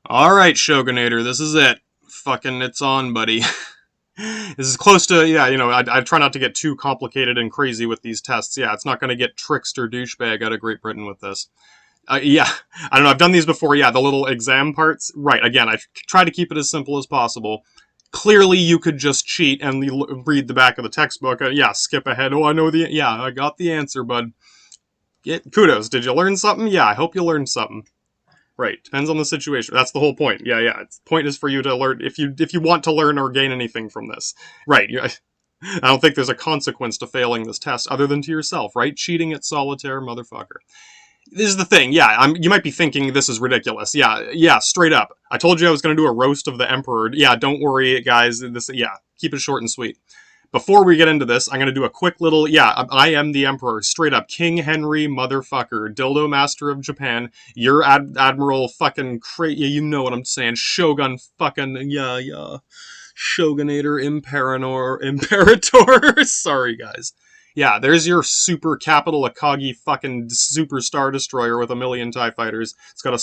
Alright, Shogunator, this is it. Fucking, it's on, buddy. This is close to, yeah, you know, I try not to get too complicated and crazy with these tests. Yeah, it's not going to get trickster douchebag out of Great Britain with this. Yeah, I don't know, I've done these before, yeah, the little exam parts. Right, again, I try to keep it as simple as possible. Clearly, you could just cheat and read the back of the textbook. Yeah, skip ahead. Oh, I know the, yeah, I got the answer, bud. Kudos. Did you learn something? Yeah, I hope you learned something. Right. Depends on the situation. That's the whole point. Yeah, yeah. The point is for you to learn if you want to learn or gain anything from this. Right. I don't think there's a consequence to failing this test other than to yourself, right? Cheating at solitaire, motherfucker. This is the thing. Yeah, you might be thinking this is ridiculous. Yeah, yeah, straight up. I told you I was going to do a roast of the Emperor. Yeah, don't worry, guys. This, yeah, keep it short and sweet. Before we get into this, I'm going to do a quick little, yeah, I am the Emperor, straight up, King Henry motherfucker, Dildo Master of Japan, your Admiral fucking, yeah, you know what I'm saying, Shogun fucking, yeah, yeah, Shogunator, Imperator, sorry guys. Yeah, there's your super capital Akagi fucking super Star Destroyer with 1,000,000 TIE fighters. It's got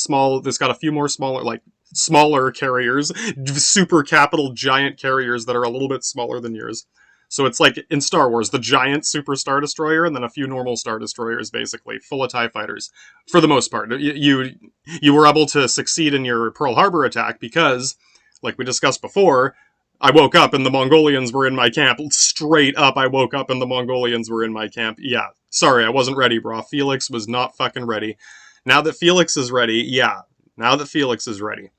a few more smaller, like, smaller carriers, super capital giant carriers that are a little bit smaller than yours. So it's like in Star Wars, the giant super Star Destroyer, and then a few normal Star Destroyers, basically, full of TIE fighters. For the most part, you were able to succeed in your Pearl Harbor attack because, like we discussed before, I woke up and the Mongolians were in my camp. Straight up, I woke up and the Mongolians were in my camp. Yeah, sorry, I wasn't ready, bro. Felix was not fucking ready. Now that Felix is ready, yeah, now that Felix is ready.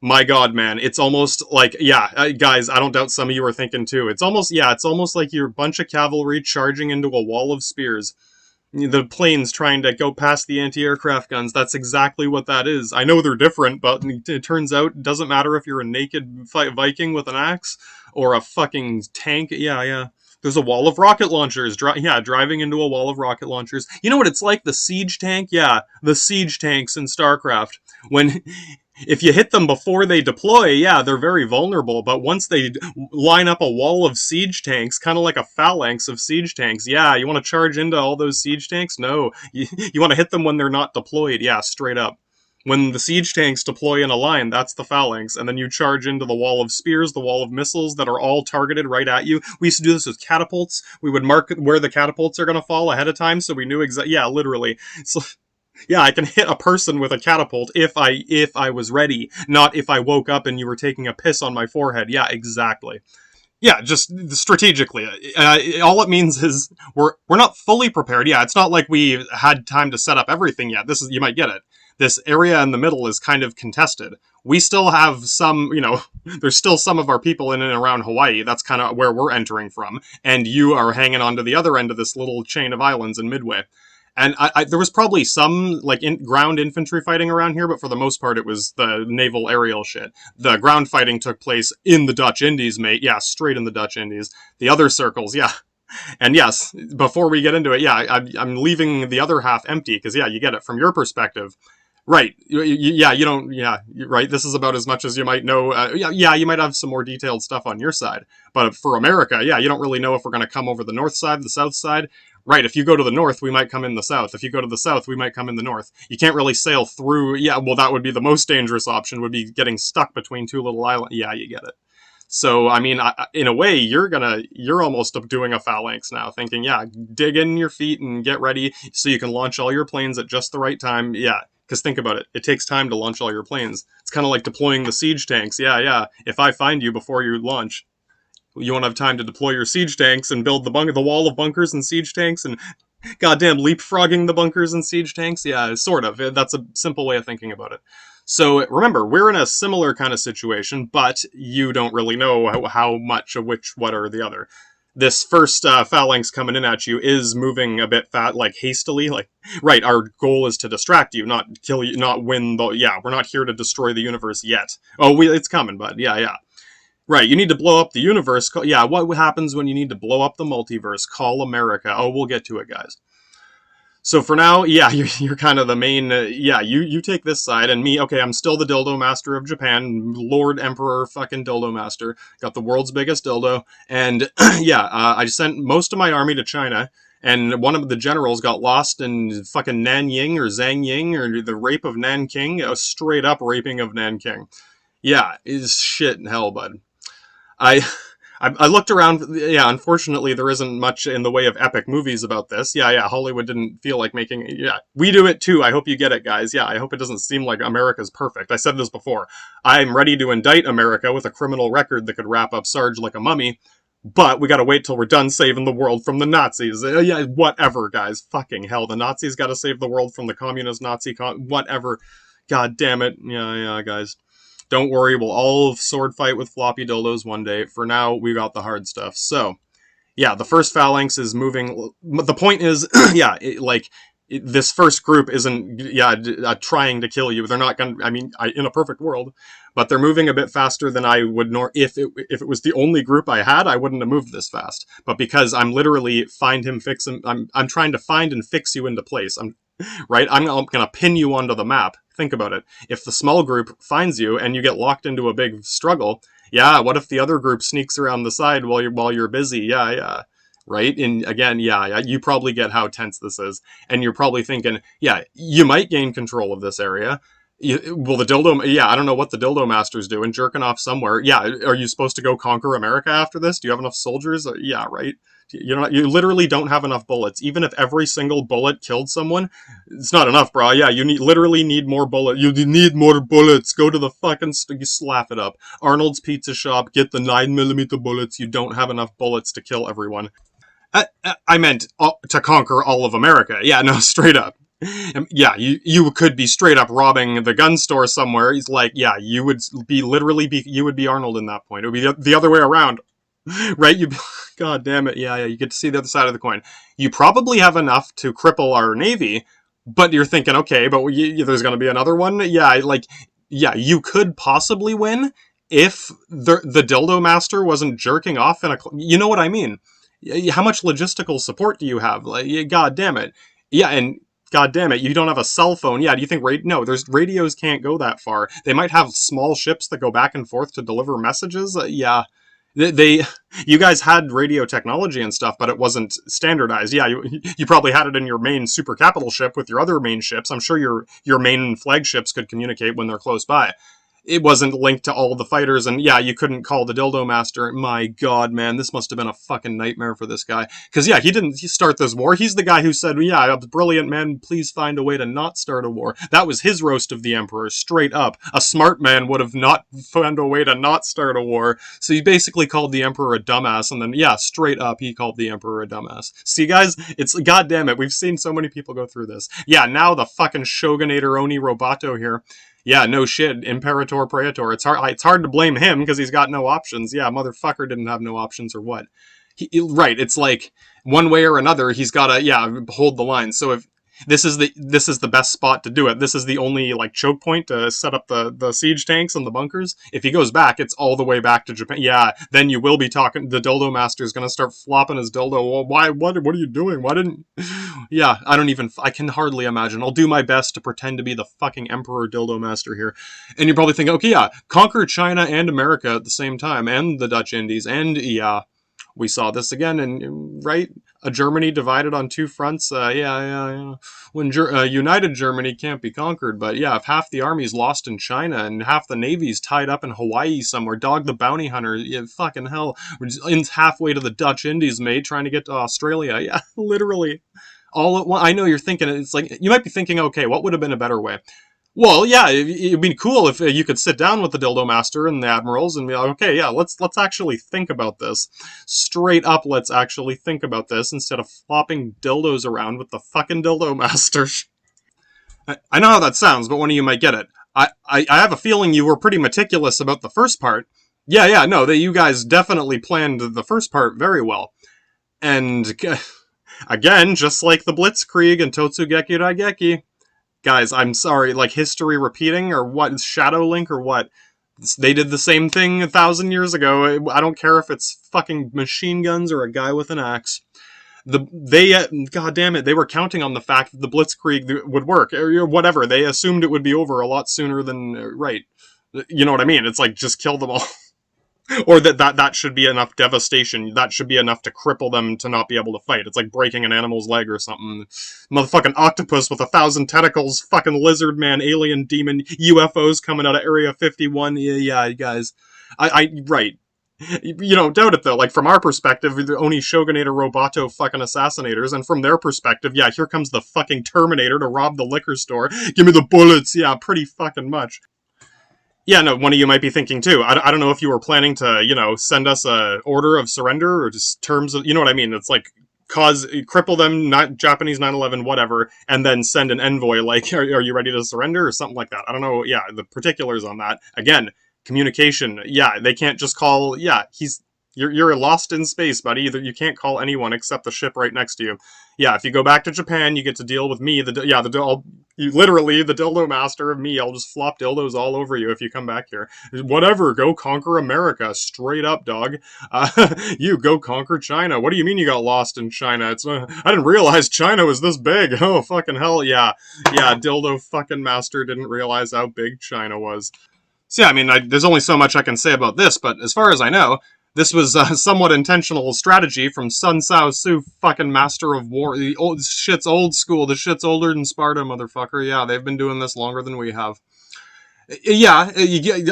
My God, man, it's almost like, yeah, guys, I don't doubt some of you are thinking too. It's almost, yeah, it's almost like you're a bunch of cavalry charging into a wall of spears. The planes trying to go past the anti-aircraft guns. That's exactly what that is. I know they're different, but it turns out it doesn't matter if you're a naked Viking with an axe or a fucking tank. Yeah, yeah. There's a wall of rocket launchers. Yeah, driving into a wall of rocket launchers. You know what it's like? The siege tank? Yeah, the siege tanks in StarCraft. When if you hit them before they deploy, yeah, they're very vulnerable. But once they line up a wall of siege tanks, kind of like a phalanx of siege tanks, yeah, you want to charge into all those siege tanks? No. You want to hit them when they're not deployed. Yeah, straight up. When the siege tanks deploy in a line, that's the phalanx, and then you charge into the wall of spears, the wall of missiles that are all targeted right at you. We used to do this with catapults. We would mark where the catapults are going to fall ahead of time, so we knew exactly. Yeah, literally. So, yeah, I can hit a person with a catapult if I was ready, not if I woke up and you were taking a piss on my forehead. Yeah, exactly. Yeah, just strategically. All it means is we're not fully prepared. Yeah, it's not like we had time to set up everything yet. This is, you might get it. This area in the middle is kind of contested. We still have some, there's still some of our people in and around Hawaii. That's kind of where we're entering from. And you are hanging on to the other end of this little chain of islands in Midway. And there was probably some ground infantry fighting around here, but for the most part, it was the naval aerial shit. The ground fighting took place in the Dutch Indies, mate. Yeah, straight in the Dutch Indies. The other circles, yeah. And yes, before we get into it, yeah, I'm leaving the other half empty because, yeah, you get it from your perspective. Right. Yeah, you don't. Yeah, right. This is about as much as you might know. Yeah, you might have some more detailed stuff on your side. But for America, yeah, you don't really know if we're going to come over the north side, the south side. Right, if you go to the north, we might come in the south. If you go to the south, we might come in the north. You can't really sail through. Yeah, well, that would be the most dangerous option, would be getting stuck between two little islands. Yeah, you get it. So, I mean, in a way, you're almost doing a phalanx now, thinking, yeah, dig in your feet and get ready so you can launch all your planes at just the right time. Yeah, because think about it. It takes time to launch all your planes. It's kind of like deploying the siege tanks. Yeah, yeah. If I find you before you launch, you won't have time to deploy your siege tanks and build the wall of bunkers and siege tanks and goddamn leapfrogging the bunkers and siege tanks. Yeah, sort of. That's a simple way of thinking about it. So remember, we're in a similar kind of situation, but you don't really know how much of which, what, or the other. This first phalanx coming in at you is moving a bit hastily. Right, our goal is to distract you, not kill you, not win the. Yeah, we're not here to destroy the universe yet. Oh, it's coming, bud. Yeah, yeah. Right, you need to blow up the universe. Yeah, what happens when you need to blow up the multiverse? Call America. Oh, we'll get to it, guys. So for now, yeah, you're kind of the main, yeah, you take this side, and me, okay, I'm still the dildo master of Japan, Lord Emperor fucking dildo master, got the world's biggest dildo, and yeah, I sent most of my army to China, and one of the generals got lost in fucking Nanying, or Zhangying, or the rape of Nanking, a straight up raping of Nanking. Yeah, is shit in hell, bud. I looked around. Yeah, unfortunately, there isn't much in the way of epic movies about this. Yeah, yeah, Hollywood didn't feel like making. Yeah, we do it too. I hope you get it, guys. Yeah, I hope it doesn't seem like America's perfect. I said this before. I'm ready to indict America with a criminal record that could wrap up Sarge like a mummy, but we gotta wait till we're done saving the world from the Nazis. Yeah, whatever, guys. Fucking hell, the Nazis gotta save the world from the communist Nazi. Whatever. God damn it. Yeah, yeah, guys. Don't worry, we'll all sword fight with floppy dildos one day. For now, we got the hard stuff. So, yeah, the first phalanx is moving. The point is, yeah, this first group isn't, yeah, trying to kill you. They're not going to, I mean, in a perfect world, but they're moving a bit faster than I would, if it was the only group I had, I wouldn't have moved this fast. But because I'm literally I'm trying to find and fix you into place. Right? I'm going to pin you onto the map. Think about it. If the small group finds you and you get locked into a big struggle, yeah, what if the other group sneaks around the side while you're busy? Yeah, yeah. Right? And again, yeah, you probably get how tense this is. And you're probably thinking, yeah, you might gain control of this area. Well, the dildo, yeah, I don't know what the dildo master's doing, jerking off somewhere. Yeah, are you supposed to go conquer America after this? Do you have enough soldiers? Yeah, right. You literally don't have enough bullets. Even if every single bullet killed someone, it's not enough, bro. Yeah, you literally need more bullets. You need more bullets. Go to the fucking, you slap it up. Arnold's Pizza Shop, get the 9mm bullets. You don't have enough bullets to kill everyone. I meant to conquer all of America. Yeah, no, straight up. Yeah, you could be straight up robbing the gun store somewhere. He's like, yeah, you would be literally you would be Arnold in that point. It would be the other way around, right? You, God damn it, yeah, you get to see the other side of the coin. You probably have enough to cripple our navy, but you're thinking, okay, but there's going to be another one. Yeah, like, yeah, you could possibly win if the dildo master wasn't jerking off in a. You know what I mean? How much logistical support do you have? Like, God damn it, yeah, and God damn it, you don't have a cell phone. Yeah, do you think no, there's radios can't go that far. They might have small ships that go back and forth to deliver messages. Yeah. You guys had radio technology and stuff, but it wasn't standardized. Yeah, you probably had it in your main super capital ship with your other main ships. I'm sure your main flagships could communicate when they're close by. It wasn't linked to all the fighters, and yeah, you couldn't call the dildo master. My God, man, this must have been a fucking nightmare for this guy. Because yeah, he didn't start this war. He's the guy who said, yeah, brilliant man, please find a way to not start a war. That was his roast of the emperor, straight up. A smart man would have not found a way to not start a war. So he basically called the emperor a dumbass, and then yeah, straight up, he called the emperor a dumbass. See, guys, it's, God damn it, we've seen so many people go through this. Yeah, now the fucking Shogunator Oni Roboto here. Yeah, no shit, Imperator Praetor. It's hard to blame him because he's got no options. Yeah, motherfucker didn't have no options or what? Right, it's like one way or another he's got to hold the line. So if this is the best spot to do it. This is the only like choke point to set up the siege tanks and the bunkers. If he goes back, it's all the way back to Japan. Yeah, then you will be talking. The dildo master is gonna start flopping his dildo. Well, why? What are you doing? Why didn't? Yeah, I can hardly imagine. I'll do my best to pretend to be the fucking emperor dildo master here. And you're probably thinking, okay, yeah, conquer China and America at the same time, and the Dutch Indies, and yeah. We saw this again, and right, a Germany divided on two fronts. Yeah. When united Germany can't be conquered, but yeah, if half the army's lost in China and half the navy's tied up in Hawaii somewhere, Dog the Bounty Hunter, yeah, fucking hell, we're just halfway to the Dutch Indies, mate, trying to get to Australia. Yeah, literally. All at once. I know you're thinking, it's like, you might be thinking, okay, what would have been a better way? Well, yeah, it'd be cool if you could sit down with the dildo master and the admirals and be like, okay, yeah, let's actually think about this. Straight up, let's actually think about this instead of flopping dildos around with the fucking dildo master. I know how that sounds, but one of you might get it. I have a feeling you were pretty meticulous about the first part. Yeah, no, that you guys definitely planned the first part very well. And again, just like the Blitzkrieg and Totsugeki Raigeki, guys, I'm sorry, like history repeating or what? Shadow Link or what? They did the same thing 1,000 years ago. I don't care if it's fucking machine guns or a guy with an axe. God damn it, they were counting on the fact that the Blitzkrieg would work or whatever. They assumed it would be over a lot sooner than right. You know what I mean? It's like just kill them all. Or that should be enough devastation. That should be enough to cripple them to not be able to fight. It's like breaking an animal's leg or something. Motherfucking octopus with 1,000 tentacles, fucking lizard man, alien demon, UFOs coming out of Area 51. Yeah, guys. Right. You don't doubt it, though. Like, from our perspective, the Oni Shogunator Roboto fucking assassinators, and from their perspective, yeah, here comes the fucking Terminator to rob the liquor store. Give me the bullets. Yeah, pretty fucking much. Yeah, no, one of you might be thinking too. I don't know if you were planning to, send us a order of surrender or just terms of, you know what I mean? It's like cripple them, not Japanese 9/11, whatever, and then send an envoy like, are you ready to surrender or something like that? I don't know. Yeah, the particulars on that. Again, communication. Yeah, they can't just call. Yeah, you're lost in space, buddy. You can't call anyone except the ship right next to you. Yeah, if you go back to Japan, you get to deal with me. Literally the dildo master of me. I'll just flop dildos all over you if you come back here. Whatever, go conquer America, straight up, dog. You go conquer China. What do you mean you got lost in China? I didn't realize China was this big. Oh fucking hell, yeah, dildo fucking master didn't realize how big China was. So yeah, I mean, there's only so much I can say about this, but as far as I know, this was a somewhat intentional strategy from Sun Cao Su, fucking master of war. The shit's old school. The shit's older than Sparta, motherfucker. Yeah, they've been doing this longer than we have. Yeah,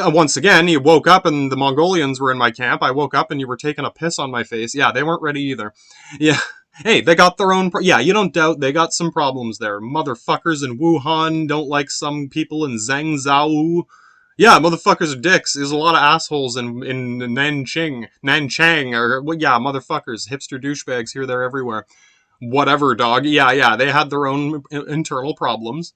once again, you woke up and the Mongolians were in my camp. I woke up and you were taking a piss on my face. Yeah, they weren't ready either. Yeah. Hey, they got their own... yeah, you don't doubt they got some problems there. Motherfuckers in Wuhan don't like some people in Zhangzhou. Yeah, motherfuckers are dicks. There's a lot of assholes in Nanchang, or, well, yeah, motherfuckers, hipster douchebags here, there, everywhere. Whatever, dog. Yeah, they had their own internal problems.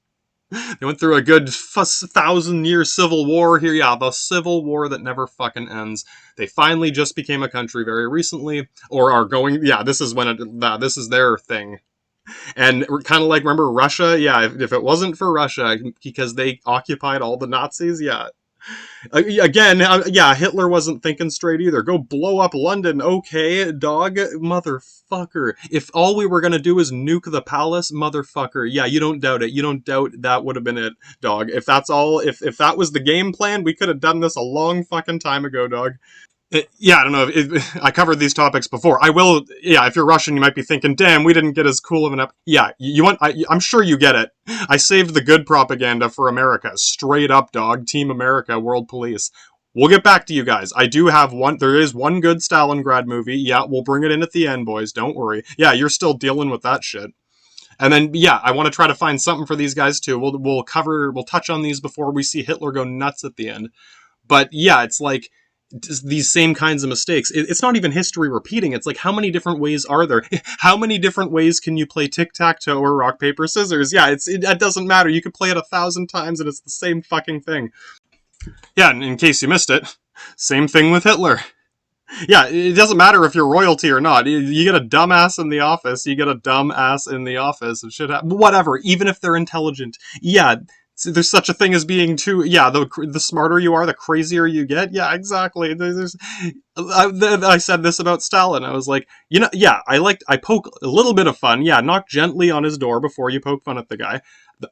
They went through a good 1,000-year civil war here. Yeah, the civil war that never fucking ends. They finally just became a country very recently, or are going. Yeah, this is when this is their thing. And kind of like, remember Russia? Yeah, if it wasn't for Russia, because they occupied all the Nazis, yeah. Again, yeah, Hitler wasn't thinking straight either. Go blow up London, okay, dog, motherfucker. If all we were gonna do is nuke the palace, motherfucker, yeah, you don't doubt it. You don't doubt that would have been it, dog. If that's all, if that was the game plan, we could have done this a long fucking time ago, dog. Yeah, I don't know. I covered these topics before. I will. Yeah, if you're Russian, you might be thinking, "Damn, we didn't get as cool of an up." Yeah, you want? I'm sure you get it. I saved the good propaganda for America. Straight up, dog. Team America, World Police. We'll get back to you guys. I do have one. There is one good Stalingrad movie. Yeah, we'll bring it in at the end, boys. Don't worry. Yeah, you're still dealing with that shit. And then, yeah, I want to try to find something for these guys too. We'll touch on these before we see Hitler go nuts at the end. But yeah, it's like these same kinds of mistakes. It's not even history repeating. It's like, how many different ways are there? How many different ways can you play tic-tac-toe or rock, paper, scissors? Yeah, it doesn't matter. You could play it 1,000 times and it's the same fucking thing. Yeah, and in case you missed it, same thing with Hitler. Yeah, it doesn't matter if you're royalty or not. You get a dumbass in the office, you get a dumbass in the office, and shit happens. Whatever, even if they're intelligent. Yeah, there's such a thing as being too, yeah, the smarter you are, the crazier you get. Yeah, exactly. I said this about Stalin. I was like, you know, yeah, I poke a little bit of fun. Yeah, knock gently on his door before you poke fun at the guy.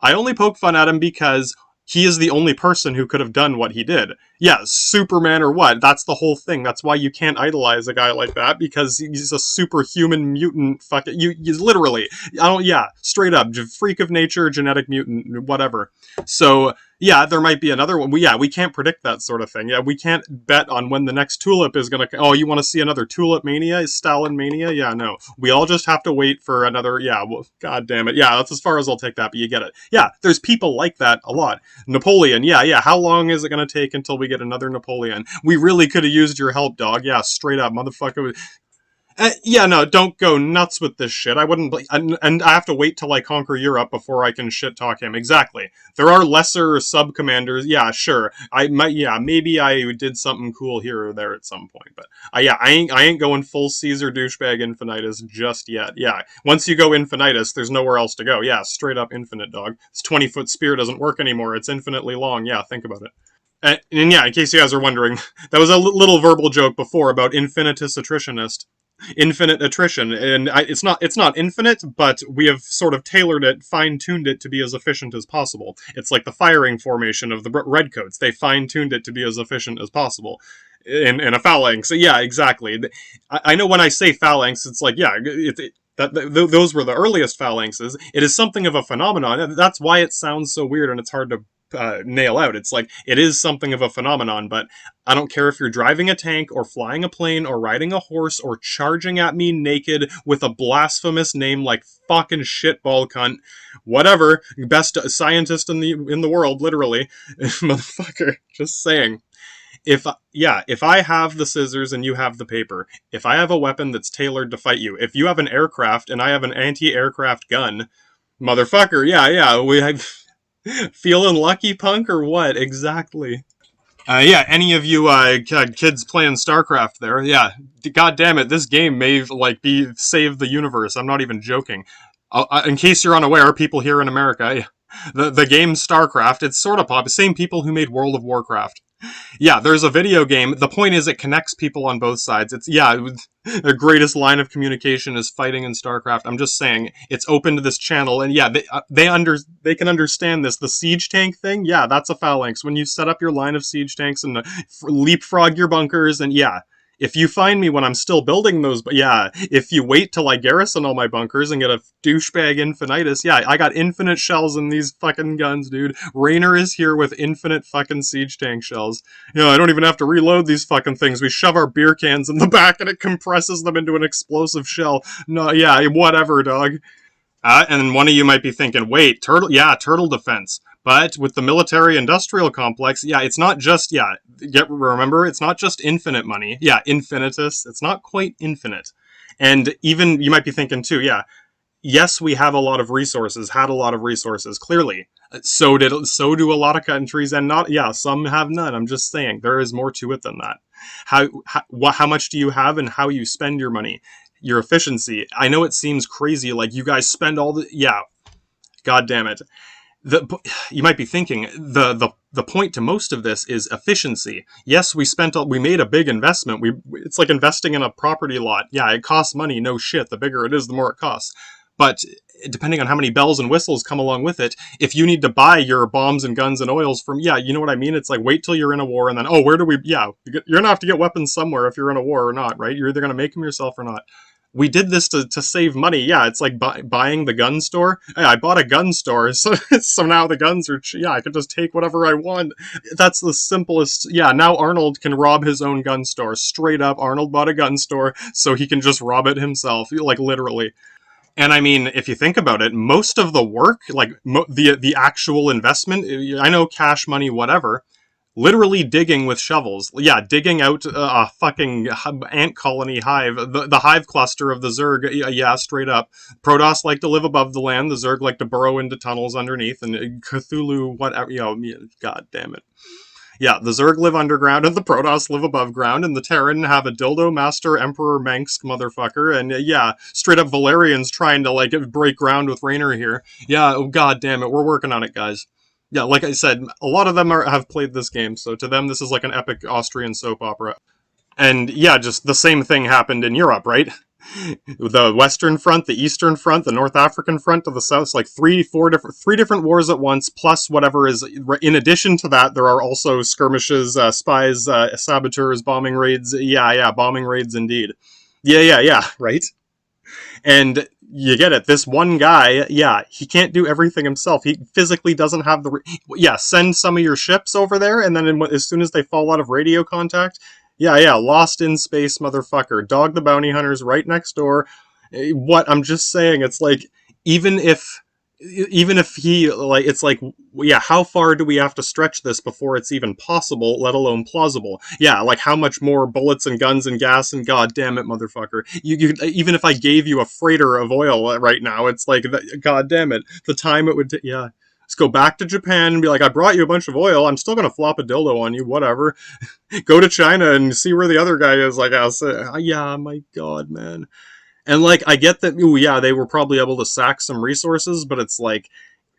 I only poke fun at him because he is the only person who could have done what he did. Yeah, Superman or what? That's the whole thing. That's why you can't idolize a guy like that, because he's a superhuman mutant. Fuck it. You literally. Yeah, straight up. Freak of nature, genetic mutant, whatever. So, yeah, there might be another one. We can't predict that sort of thing. Yeah, we can't bet on when the next tulip is going to... Oh, you want to see another tulip mania? Stalin mania? Yeah, no. We all just have to wait for another... Yeah, well, god damn it. Yeah, that's as far as I'll take that, but you get it. Yeah, there's people like that a lot. Napoleon, yeah. How long is it going to take until we get another Napoleon? We really could have used your help, dog. Yeah, straight up, motherfucker. Yeah, no, don't go nuts with this shit. I wouldn't... And I have to wait till I conquer Europe before I can shit-talk him. Exactly. There are lesser sub-commanders. Yeah, sure. Maybe I did something cool here or there at some point. But, yeah, I ain't going full Caesar douchebag infinitus just yet. Yeah, once you go infinitus, there's nowhere else to go. Yeah, straight-up infinite, dog. This 20-foot spear doesn't work anymore. It's infinitely long. Yeah, think about it. And yeah, in case you guys are wondering, that was a little verbal joke before about infinitus attritionist. Infinite attrition, and it's not infinite, but we have sort of tailored it, fine-tuned it to be as efficient as possible. It's like the firing formation of the redcoats. They fine-tuned it to be as efficient as possible in a phalanx. So yeah, exactly. I know when I say phalanx, it's like, yeah, those were the earliest phalanxes. It is something of a phenomenon. That's why it sounds so weird and it's hard to nail out. It's like, it is something of a phenomenon, but I don't care if you're driving a tank or flying a plane or riding a horse or charging at me naked with a blasphemous name like fucking shitball cunt, whatever, best scientist in the world, literally, motherfucker, just saying. If I have the scissors and you have the paper, if I have a weapon that's tailored to fight you, if you have an aircraft and I have an anti-aircraft gun, motherfucker, yeah, we have... Feeling lucky, punk, or what? Exactly. Yeah, any of you kids playing StarCraft there, yeah, god damn it, this game may, like, save the universe. I'm not even joking. In case you're unaware, people here in America, the game StarCraft, it's sort of pop. Same people who made World of Warcraft. Yeah, there's a video game. The point is it connects people on both sides. It's, yeah, the greatest line of communication is fighting in StarCraft. I'm just saying, it's open to this channel, and yeah, they can understand this. The siege tank thing, yeah, that's a phalanx. When you set up your line of siege tanks and leapfrog your bunkers, and yeah, if you find me when I'm still building those, but yeah, if you wait till I garrison all my bunkers and get a douchebag infinitus, yeah, I got infinite shells in these fucking guns, dude. Raynor is here with infinite fucking siege tank shells. You know, I don't even have to reload these fucking things. We shove our beer cans in the back and it compresses them into an explosive shell. No, yeah, whatever, dog. And one of you might be thinking, wait, turtle defense. But with the military-industrial complex, yeah, it's not just, yeah, remember, it's not just infinite money. Yeah, infinitus, it's not quite infinite. And even, you might be thinking too, yeah, yes, we have a lot of resources, had a lot of resources, clearly. So do a lot of countries, and not, yeah, some have none. I'm just saying, there is more to it than that. How much do you have and how you spend your money, your efficiency. I know it seems crazy, like you guys spend all the, yeah, god damn it. You might be thinking the point to most of this is efficiency. Yes, we made a big investment. It's like investing in a property lot. Yeah, it costs money, no shit. The bigger it is, the more it costs. But depending on how many bells and whistles come along with it, if you need to buy your bombs and guns and oils from, yeah, you know what I mean? It's like, wait till you're in a war, and then, oh, where do we, yeah, you're gonna have to get weapons somewhere if you're in a war or not, right? You're either gonna make them yourself or not. We did this to save money. Yeah, it's like buying the gun store. Yeah, I bought a gun store, so now the guns are, yeah, I can just take whatever I want. That's the simplest. Yeah, now Arnold can rob his own gun store. Straight up, Arnold bought a gun store so he can just rob it himself, like literally. And I mean, if you think about it, most of the work, like the actual investment, I know cash money, whatever, literally digging with shovels. Yeah, digging out a fucking ant colony hive, the hive cluster of the Zerg. Yeah, straight up. Protoss like to live above the land. The Zerg like to burrow into tunnels underneath. And Cthulhu, whatever. God damn it. Yeah, the Zerg live underground, and the Protoss live above ground, and the Terran have a dildo master Emperor Manx motherfucker, and yeah, straight up Valerians trying to, like, break ground with Raynor here. Yeah, oh god damn it, we're working on it, guys. Yeah, like I said, a lot of them have played this game, so to them this is like an epic Austrian soap opera. And yeah, just the same thing happened in Europe, right? The Western Front, the Eastern Front, the North African Front to the south, like three different wars at once, plus whatever is in addition to that. There are also skirmishes, spies, saboteurs, bombing raids. Yeah, bombing raids indeed. Yeah, right. And you get it. This one guy, yeah, he can't do everything himself. He physically doesn't have the. Yeah, send some of your ships over there, and then as soon as they fall out of radio contact, yeah, lost in space, motherfucker. Dog the bounty hunters right next door. What I'm just saying, it's like even if he, like, it's like, yeah, how far do we have to stretch this before it's even possible, let alone plausible? Yeah, like how much more bullets and guns and gas and god damn it, motherfucker. You even if I gave you a freighter of oil right now, it's like, god damn it, the time it would take. Yeah. Let's go back to Japan and be like, I brought you a bunch of oil. I'm still going to flop a dildo on you, whatever. Go to China and see where the other guy is. Like, I'll say, yeah, my god, man. And, like, I get that, ooh, yeah, they were probably able to sack some resources, but it's like,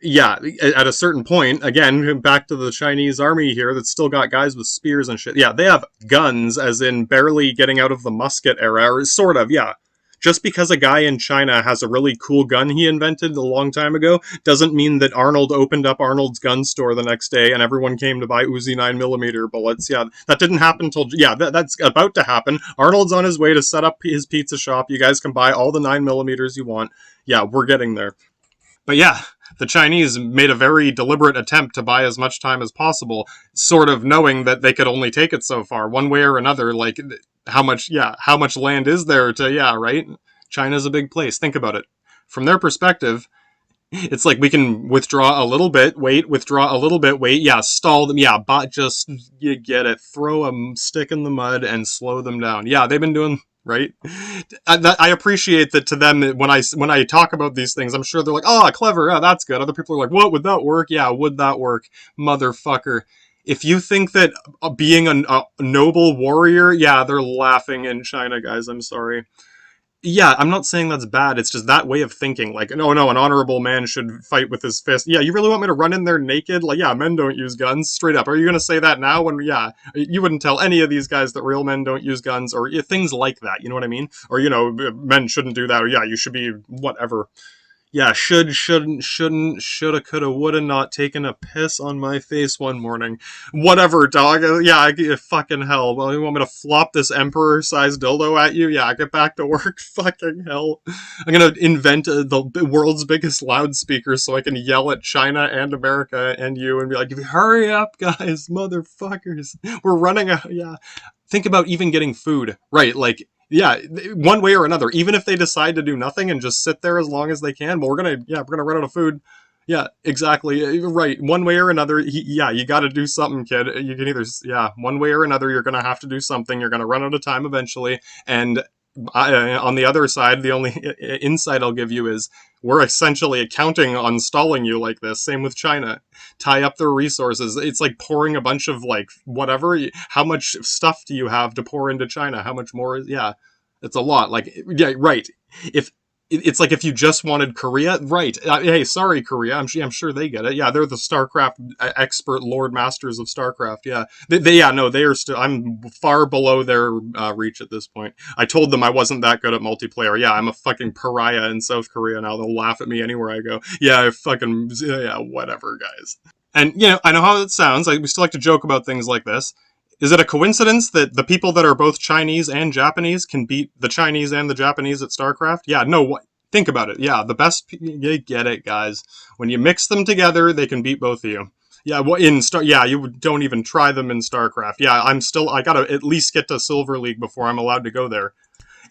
yeah, at a certain point, again, back to the Chinese army here that's still got guys with spears and shit. Yeah, they have guns, as in barely getting out of the musket era, or sort of, yeah. Just because a guy in China has a really cool gun he invented a long time ago doesn't mean that Arnold opened up Arnold's gun store the next day and everyone came to buy Uzi 9mm bullets. Yeah, that didn't happen till, yeah, that's about to happen. Arnold's on his way to set up his pizza shop. You guys can buy all the 9mm you want. Yeah, we're getting there. But yeah, the Chinese made a very deliberate attempt to buy as much time as possible, sort of knowing that they could only take it so far, one way or another. Like, how much land is there to, yeah, right? China's a big place. Think about it. From their perspective, it's like we can withdraw a little bit, withdraw a little bit, yeah, stall them, yeah, but just, you get it, throw a stick in the mud and slow them down. Yeah, they've been doing, right? I appreciate that to them, when I talk about these things, I'm sure they're like, oh, clever, yeah, that's good. Other people are like, what, would that work? Yeah, would that work? Motherfucker. If you think that being a noble warrior, yeah, they're laughing in China, guys, I'm sorry. Yeah, I'm not saying that's bad. It's just that way of thinking. Like, no, an honorable man should fight with his fist. Yeah, you really want me to run in there naked? Like, yeah, men don't use guns. Straight up. Are you going to say that now? When, yeah, you wouldn't tell any of these guys that real men don't use guns, or things like that. You know what I mean? Or, men shouldn't do that. Or, yeah, you should be whatever. Yeah, shouldn't, shoulda, coulda, woulda not taken a piss on my face one morning. Whatever, dog. Yeah, fucking hell. Well, you want me to flop this emperor-sized dildo at you? Yeah, get back to work. Fucking hell. I'm gonna invent the world's biggest loudspeaker so I can yell at China and America and you and be like, hurry up, guys, motherfuckers. We're running out. Yeah. Think about even getting food. Right, like, yeah, one way or another, even if they decide to do nothing and just sit there as long as they can, but we're gonna run out of food. Yeah, exactly. Right. One way or another, yeah, you got to do something, kid. You can either, yeah, one way or another, you're gonna have to do something. You're gonna run out of time eventually, and On the other side, the only insight I'll give you is we're essentially counting on stalling you like this. Same with China. Tie up their resources. It's like pouring a bunch of, like, whatever. How much stuff do you have to pour into China? How much more? Yeah, it's a lot. Like, yeah, right. If it's like if you just wanted Korea, right? Hey, sorry, Korea. I'm sure they get it. Yeah, they're the StarCraft expert Lord Masters of StarCraft. Yeah, yeah, no, they are still. I'm far below their reach at this point. I told them I wasn't that good at multiplayer. Yeah, I'm a fucking pariah in South Korea now. They'll laugh at me anywhere I go. Yeah, yeah, whatever, guys. And, I know how it sounds. Like, we still like to joke about things like this. Is it a coincidence that the people that are both Chinese and Japanese can beat the Chinese and the Japanese at StarCraft? Yeah, no, what? Think about it. Yeah, the best. You get it, guys. When you mix them together, they can beat both of you. Yeah, well, yeah, you don't even try them in StarCraft. Yeah, I gotta at least get to Silver League before I'm allowed to go there.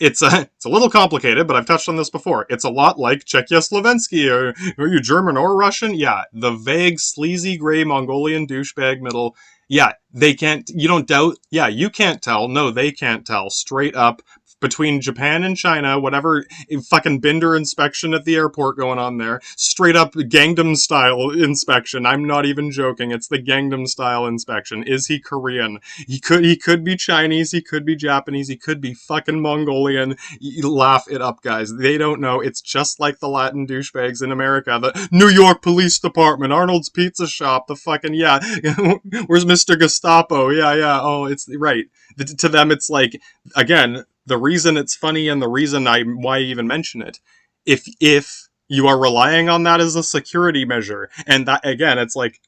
It's a little complicated, but I've touched on this before. It's a lot like Czechoslovensky, or are you German or Russian? Yeah, the vague, sleazy, gray Mongolian douchebag middle. Yeah, they can't, you don't doubt, yeah, you can't tell. No, they can't tell. Straight up, between Japan and China, whatever fucking Binder inspection at the airport going on there, straight up Gangnam style inspection. I'm not even joking. It's the Gangnam style inspection. Is he Korean? He could be Chinese, he could be Japanese, he could be fucking Mongolian. You laugh it up, guys. They don't know. It's just like the Latin douchebags in America. The New York Police Department, Arnold's Pizza Shop, the fucking, yeah, where's Mr. Gestapo? Yeah, oh, it's right. To them, it's like, again, the reason it's funny and the reason why I even mention it, if you are relying on that as a security measure, and that, again, it's like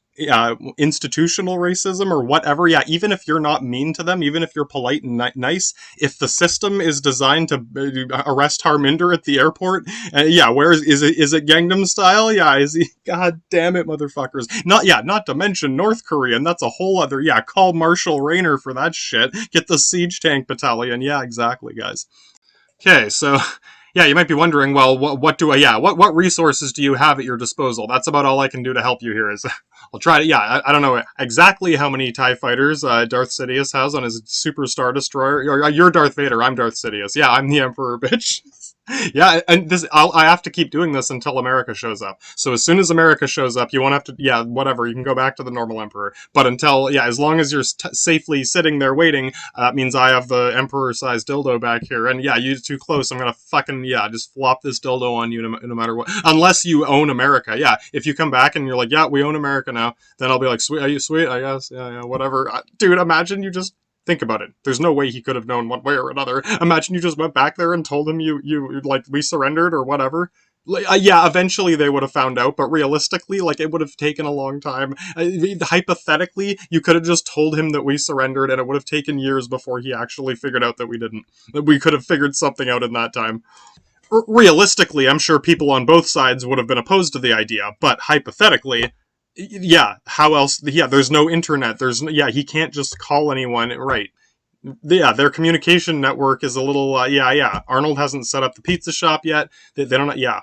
institutional racism or whatever, yeah, even if you're not mean to them, even if you're polite and nice, if the system is designed to arrest Harminder at the airport, yeah, where is it Gangnam style? Yeah, is he? God damn it, motherfuckers. Not to mention North Korean, that's a whole other, yeah, call Marshall Rayner for that shit. Get the siege tank battalion. Yeah, exactly, guys. Okay, so yeah, you might be wondering, well, what resources do you have at your disposal? That's about all I can do to help you here. Is I'll try to, yeah, I don't know exactly how many TIE fighters Darth Sidious has on his Super Star Destroyer. You're Darth Vader, I'm Darth Sidious. Yeah, I'm the Emperor, bitch. Yeah, and I have to keep doing this until America shows up. So as soon as America shows up, you won't have to, yeah, whatever, you can go back to the normal Emperor. But until, yeah, as long as you're safely sitting there waiting, that means I have the Emperor-sized dildo back here. And yeah, you're too close, I'm gonna fucking, yeah, just flop this dildo on you no matter what. Unless you own America, yeah. If you come back and you're like, yeah, we own America now, then I'll be like, sweet, are you sweet? I guess, yeah, whatever. Dude, imagine you just... Think about it. There's no way he could have known one way or another. Imagine you just went back there and told him you like, we surrendered or whatever. Yeah, eventually they would have found out, but realistically, like, it would have taken a long time. Hypothetically, you could have just told him that we surrendered, and it would have taken years before he actually figured out that we didn't. That we could have figured something out in that time. Realistically, I'm sure people on both sides would have been opposed to the idea, but hypothetically, yeah, how else? Yeah, there's no internet. Yeah, he can't just call anyone. Right. Yeah, their communication network is a little, yeah. Arnold hasn't set up the pizza shop yet. They don't, yeah,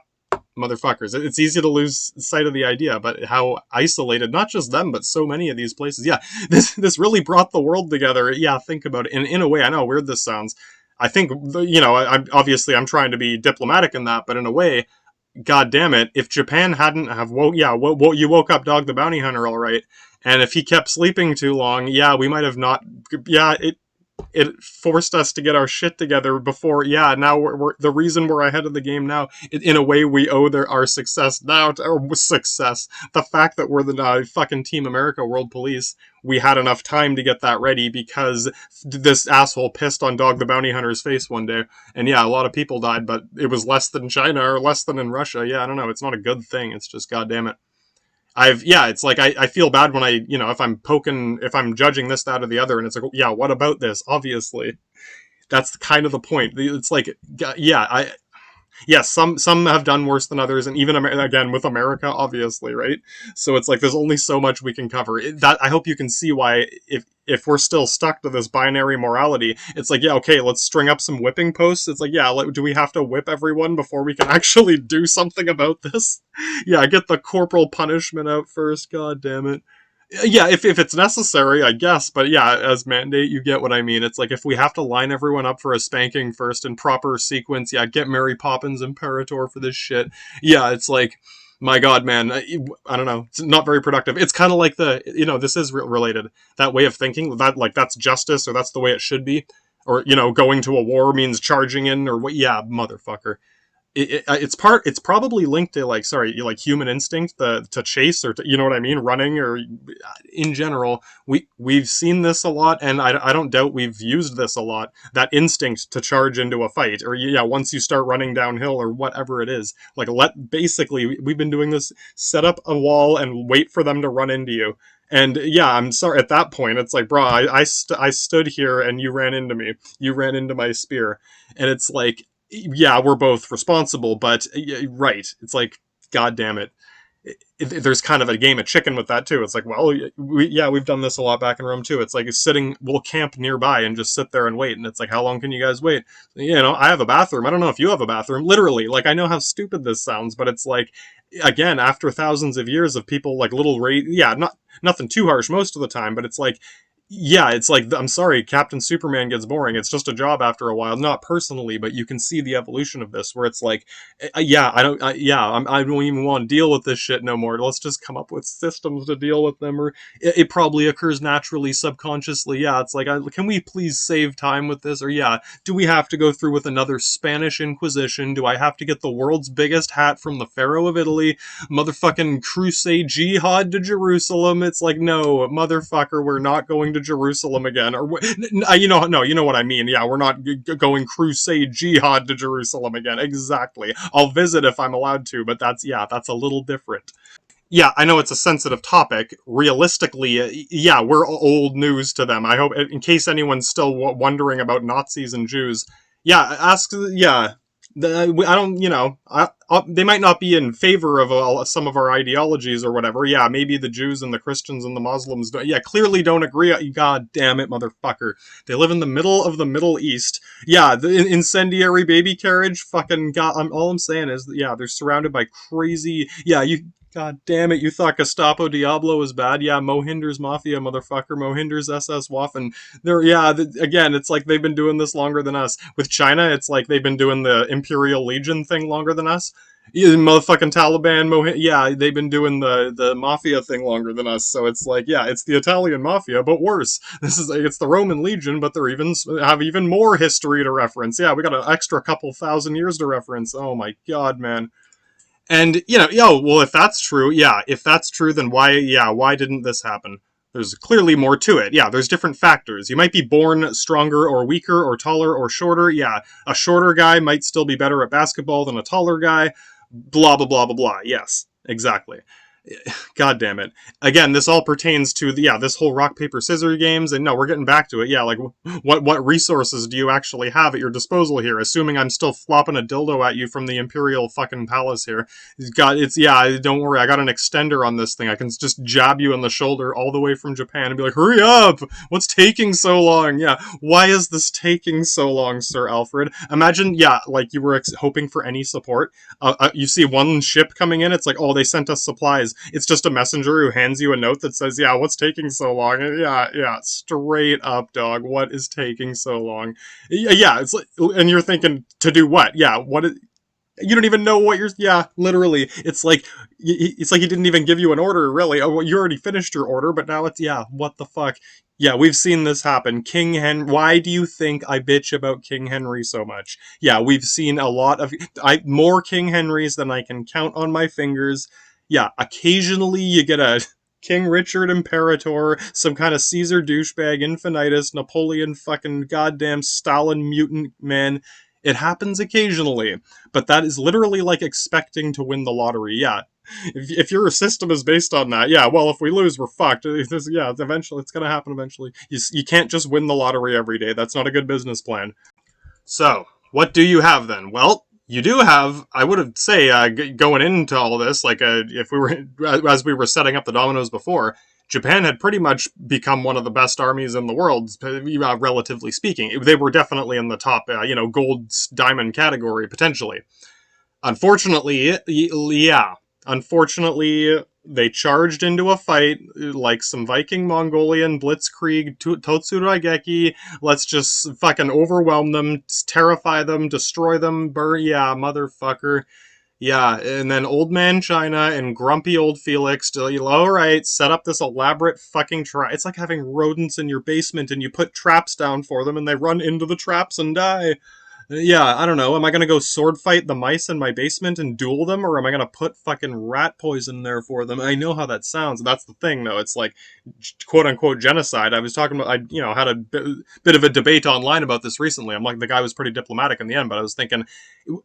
motherfuckers. It's easy to lose sight of the idea, but how isolated, not just them, but so many of these places. Yeah, this really brought the world together. Yeah, think about it. In a way, I know how weird this sounds. I think, I'm trying to be diplomatic in that, but in a way, God damn it, if Japan hadn't have you woke up Dog the Bounty Hunter all right, and if he kept sleeping too long, yeah, we might have not, yeah, it forced us to get our shit together before, yeah, now we're the reason we're ahead of the game now, in a way we owe our success now, the fact that we're the fucking Team America World Police, we had enough time to get that ready because this asshole pissed on Dog the Bounty Hunter's face one day, and yeah, a lot of people died, but it was less than China, or less than in Russia, yeah, I don't know, it's not a good thing, it's just, goddamn it. It's like, I feel bad when if I'm judging this, that, or the other, and it's like, yeah, what about this? Obviously. That's kind of the point. It's like, yeah, yes, some have done worse than others, and even, again, with America, obviously, right? So it's like, there's only so much we can cover. I hope you can see why, if we're still stuck to this binary morality, it's like, yeah, okay, let's string up some whipping posts. It's like, yeah, do we have to whip everyone before we can actually do something about this? Yeah, get the corporal punishment out first, god damn it. Yeah, if it's necessary, I guess. But yeah, as mandate, you get what I mean. It's like if we have to line everyone up for a spanking first in proper sequence, yeah, get Mary Poppins Imperator for this shit. Yeah, it's like, my God, man, I don't know. It's not very productive. It's kind of like this is related. That way of thinking, that like that's justice or that's the way it should be. Or, going to a war means charging in or what? Yeah, motherfucker. It's probably linked to like like human instinct to chase or you know what I mean, running or in general we've seen this a lot, and I don't doubt we've used this a lot, that instinct to charge into a fight, or yeah, once you start running downhill or whatever it is, like basically we've been doing this, set up a wall and wait for them to run into you. And yeah, I'm sorry, at that point it's like, bro, I stood here and you ran into me, you ran into my spear. And it's like, yeah, we're both responsible, but right, it's like, god damn it. There's kind of a game of chicken with that too. It's like, well, we've done this a lot back in Rome too. It's like we'll camp nearby and just sit there and wait, and it's like, how long can you guys wait? I have a bathroom. I don't know if you have a bathroom. Literally, like, I know how stupid this sounds, but it's like, again, after thousands of years of people like yeah, not nothing too harsh most of the time, but it's like, yeah, it's like, I'm sorry, Captain Superman gets boring. It's just a job after a while. Not personally, but you can see the evolution of this, where it's like, yeah, I don't even want to deal with this shit no more. Let's just come up with systems to deal with them, or it probably occurs naturally, subconsciously. Yeah, it's like, can we please save time with this? Or yeah, do we have to go through with another Spanish Inquisition? Do I have to get the world's biggest hat from the Pharaoh of Italy? Motherfucking crusade jihad to Jerusalem? It's like, no, motherfucker, we're not going to Jerusalem again. Or no, you know what I mean. Yeah, we're not going crusade jihad to Jerusalem again. Exactly. I'll visit if I'm allowed to, but that's a little different. Yeah, I know it's a sensitive topic. Realistically, yeah, we're old news to them. I hope, in case anyone's still wondering about Nazis and Jews, yeah, ask, yeah, I don't, they might not be in favor of some of our ideologies or whatever. Yeah, maybe the Jews and the Christians and the Muslims, yeah, clearly don't agree. God damn it, motherfucker. They live in the middle of the Middle East. Yeah, the incendiary baby carriage, fucking God. All I'm saying is, yeah, they're surrounded by crazy, yeah, God damn it, you thought Gestapo Diablo was bad? Yeah, Mohinder's Mafia, motherfucker. Mohinder's SS Waffen. Again, it's like they've been doing this longer than us. With China, it's like they've been doing the Imperial Legion thing longer than us. Yeah, motherfucking Taliban, yeah, they've been doing the Mafia thing longer than us. So it's like, yeah, it's the Italian Mafia, but worse. It's the Roman Legion, but they're have even more history to reference. Yeah, we got an extra couple thousand years to reference. Oh my God, man. And, well, if that's true, then why didn't this happen? There's clearly more to it. Yeah, there's different factors. You might be born stronger or weaker or taller or shorter. Yeah, a shorter guy might still be better at basketball than a taller guy. Blah, blah, blah, blah, blah. Yes, exactly. God damn it. Again, this all pertains to this whole rock paper scissors games, and no, we're getting back to it. Yeah, like what resources do you actually have at your disposal here? Assuming I'm still flopping a dildo at you from the Imperial fucking palace here. Don't worry, I got an extender on this thing. I can just jab you in the shoulder all the way from Japan and be like, hurry up! What's taking so long? Yeah, why is this taking so long, Sir Alfred? Imagine, like you were hoping for any support. You see one ship coming in, it's like, oh, they sent us supplies. It's just a messenger who hands you a note that says, yeah, what's taking so long? Yeah, straight up, dog. What is taking so long? Yeah, it's like, and you're thinking, to do what? Yeah, you don't even know what literally. It's like he didn't even give you an order, really. Oh, well, you already finished your order, but now it's, what the fuck? Yeah, we've seen this happen. King Henry, why do you think I bitch about King Henry so much? Yeah, we've seen a lot of, more King Henrys than I can count on my fingers. Yeah, occasionally you get a King Richard Imperator, some kind of Caesar douchebag, Infinitus, Napoleon fucking goddamn Stalin mutant man. It happens occasionally, but that is literally like expecting to win the lottery. Yeah, if your system is based on that, well, if we lose, we're fucked. Eventually, it's gonna happen eventually. You can't just win the lottery every day. That's not a good business plan. So, what do you have then? Well, you do have, I would say, going into all this, like if we were, as we were setting up the dominoes before, Japan had pretty much become one of the best armies in the world, relatively speaking. They were definitely in the top, gold, diamond category, potentially. Unfortunately, yeah, Unfortunately, they charged into a fight like some Viking Mongolian blitzkrieg Totsurageki. Let's just fucking overwhelm them, terrify them, destroy them, burn. Yeah, motherfucker. Yeah, and then Old Man China and grumpy old Felix, all right, set up this elaborate fucking trap. It's like having rodents in your basement and you put traps down for them and they run into the traps and die. Yeah, I don't know. Am I gonna go sword fight the mice in my basement and duel them, or am I gonna put fucking rat poison there for them? I know how that sounds. That's the thing, though. It's like, quote unquote, genocide. I was talking about, had a bit of a debate online about this recently. I'm like, the guy was pretty diplomatic in the end, but I was thinking,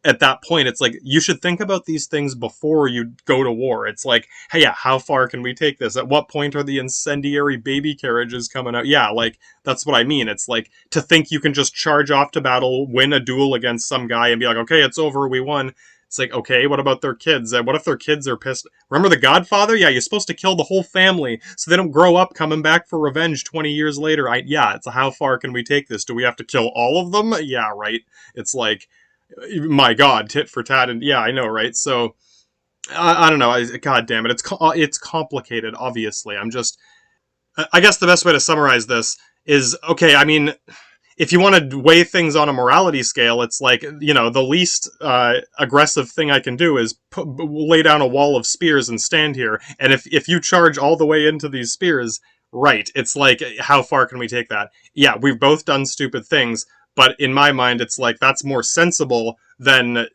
at that point, it's like, you should think about these things before you go to war. It's like, hey, yeah, how far can we take this? At what point are the incendiary baby carriages coming out? Yeah, like, that's what I mean. It's like, to think you can just charge off to battle, win a duel against some guy, and be like, okay, it's over, we won. It's like, okay, what about their kids? What if their kids are pissed? Remember The Godfather? Yeah, you're supposed to kill the whole family so they don't grow up coming back for revenge 20 years later. Yeah, it's how far can we take this? Do we have to kill all of them? Yeah, right. It's like, my God, tit for tat, and yeah, I know, right? So, I don't know. God damn it, it's complicated. Obviously, I guess the best way to summarize this is, okay, I mean, if you want to weigh things on a morality scale, it's like, the least aggressive thing I can do is lay down a wall of spears and stand here. And if you charge all the way into these spears, right, it's like, how far can we take that? Yeah, we've both done stupid things, but in my mind, it's like, that's more sensible than,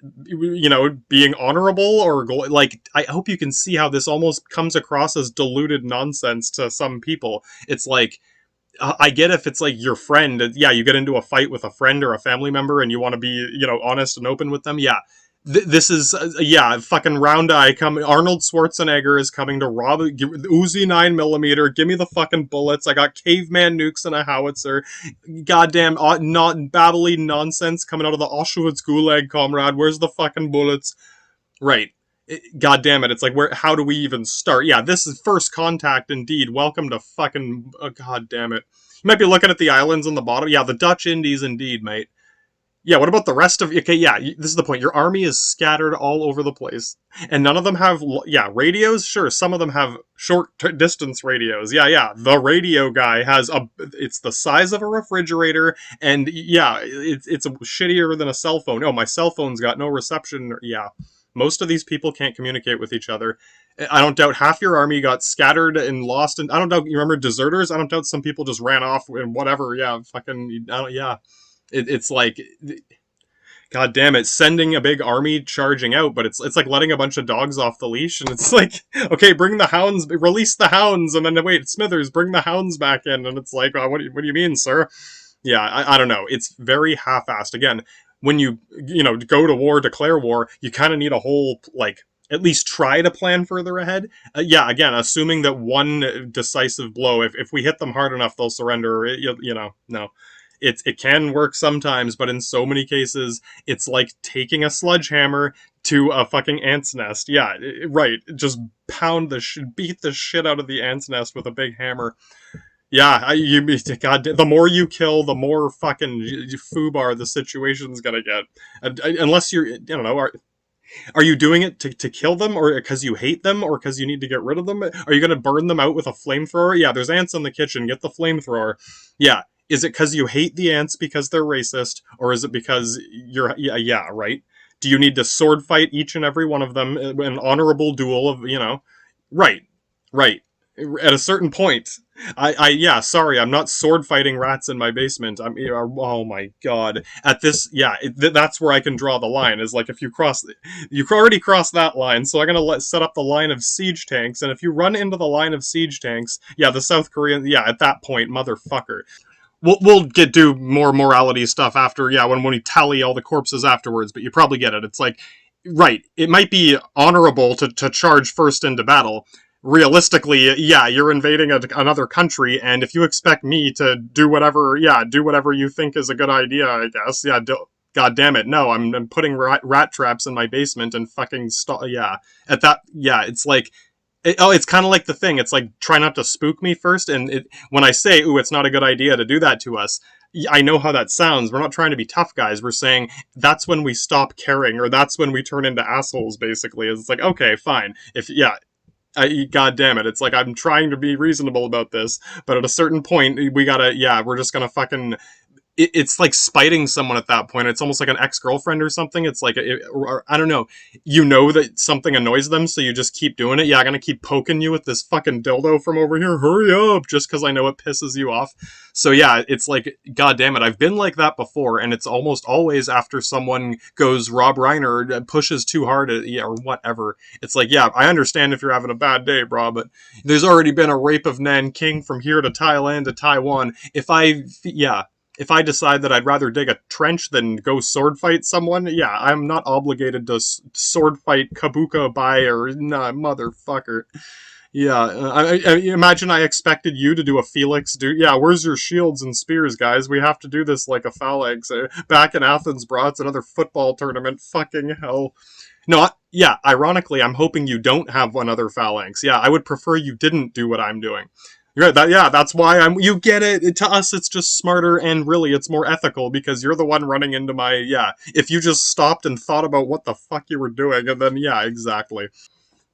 being honorable or like, I hope you can see how this almost comes across as diluted nonsense to some people. It's like, I get if it's like your friend, yeah, you get into a fight with a friend or a family member and you want to be, honest and open with them. Yeah, this is, fucking round eye coming. Arnold Schwarzenegger is coming to rob Uzi 9mm. Give me the fucking bullets. I got caveman nukes and a howitzer. Goddamn, not babbly nonsense coming out of the Auschwitz gulag, comrade. Where's the fucking bullets? Right. God damn it, it's like, how do we even start? Yeah, this is first contact indeed. Welcome to fucking, god damn it. You might be looking at the islands on the bottom. Yeah, the Dutch Indies indeed, mate. Yeah, what about the rest of, okay, yeah, this is the point. Your army is scattered all over the place. And none of them have, radios? Sure, some of them have short distance radios. Yeah, the radio guy has it's the size of a refrigerator, and yeah, it's shittier than a cell phone. Oh, my cell phone's got no reception. Yeah. Most of these people can't communicate with each other. I don't doubt half your army got scattered and lost. And I don't doubt, you remember deserters? I don't doubt some people just ran off and whatever. Yeah, fucking, yeah. It's like, god damn it, sending a big army charging out, but it's like letting a bunch of dogs off the leash, and it's like, okay, bring the hounds, release the hounds, and then wait, Smithers, bring the hounds back in, and it's like, what do you mean, sir? Yeah, I don't know. It's very half-assed. Again, when you go to war, declare war, you kind of need a whole, like, at least try to plan further ahead. Yeah, again, assuming that one decisive blow, if we hit them hard enough, they'll surrender. No. It can work sometimes, but in so many cases, it's like taking a sledgehammer to a fucking ant's nest. Yeah, right. Just beat the shit out of the ant's nest with a big hammer. Yeah, God, the more you kill, the more fucking foobar the situation's gonna get. Unless you're, I don't know, are you doing it to kill them, or because you hate them, or because you need to get rid of them? Are you gonna burn them out with a flamethrower? Yeah, there's ants in the kitchen, get the flamethrower. Yeah, is it because you hate the ants because they're racist, or is it because you're, yeah, right? Do you need to sword fight each and every one of them, an honorable duel of, right. At a certain point, yeah, sorry, I'm not sword fighting rats in my basement. Oh my god. At this, yeah, that's where I can draw the line, is like, if you already crossed that line, so I'm gonna set up the line of siege tanks, and if you run into the line of siege tanks, yeah, the South Korean, yeah, at that point, motherfucker. We'll do more morality stuff after, yeah, when we tally all the corpses afterwards, but you probably get it. It's like, right, it might be honorable to charge first into battle. Realistically, yeah, you're invading another country, and if you expect me to do whatever you think is a good idea, I guess, yeah, god damn it, no, I'm putting rat traps in my basement and fucking yeah, at that, yeah, it's like, it's kind of like the thing, it's like, try not to spook me first, and when I say, ooh, it's not a good idea to do that to us, I know how that sounds. We're not trying to be tough guys. We're saying that's when we stop caring, or that's when we turn into assholes, basically. It's like, okay, fine. If, yeah, God damn it. It's like, I'm trying to be reasonable about this, but at a certain point, we gotta, yeah, we're just gonna fucking, it's like spiting someone at that point. It's almost like an ex-girlfriend or something. It's like, or I don't know. You know that something annoys them, so you just keep doing it. Yeah, I'm gonna keep poking you with this fucking dildo from over here. Hurry up, just because I know it pisses you off. So yeah, it's like, god damn it, I've been like that before, and it's almost always after someone goes Rob Reiner, pushes too hard, yeah, or whatever. It's like, yeah, I understand if you're having a bad day, bro, but there's already been a rape of Nanking from here to Thailand to Taiwan. If I decide that I'd rather dig a trench than go sword fight someone, yeah, I'm not obligated to sword fight Kabuka Bai or nah, motherfucker. Yeah, I imagine I expected you to do a Felix. Yeah, where's your shields and spears, guys? We have to do this like a phalanx. Back in Athens, bro, it's another football tournament. Fucking hell. No, yeah, ironically, I'm hoping you don't have another phalanx. Yeah, I would prefer you didn't do what I'm doing. You're right, yeah, that's why you get it. To us, it's just smarter, and really, it's more ethical, because you're the one running into my, yeah, if you just stopped and thought about what the fuck you were doing, and then, yeah, exactly.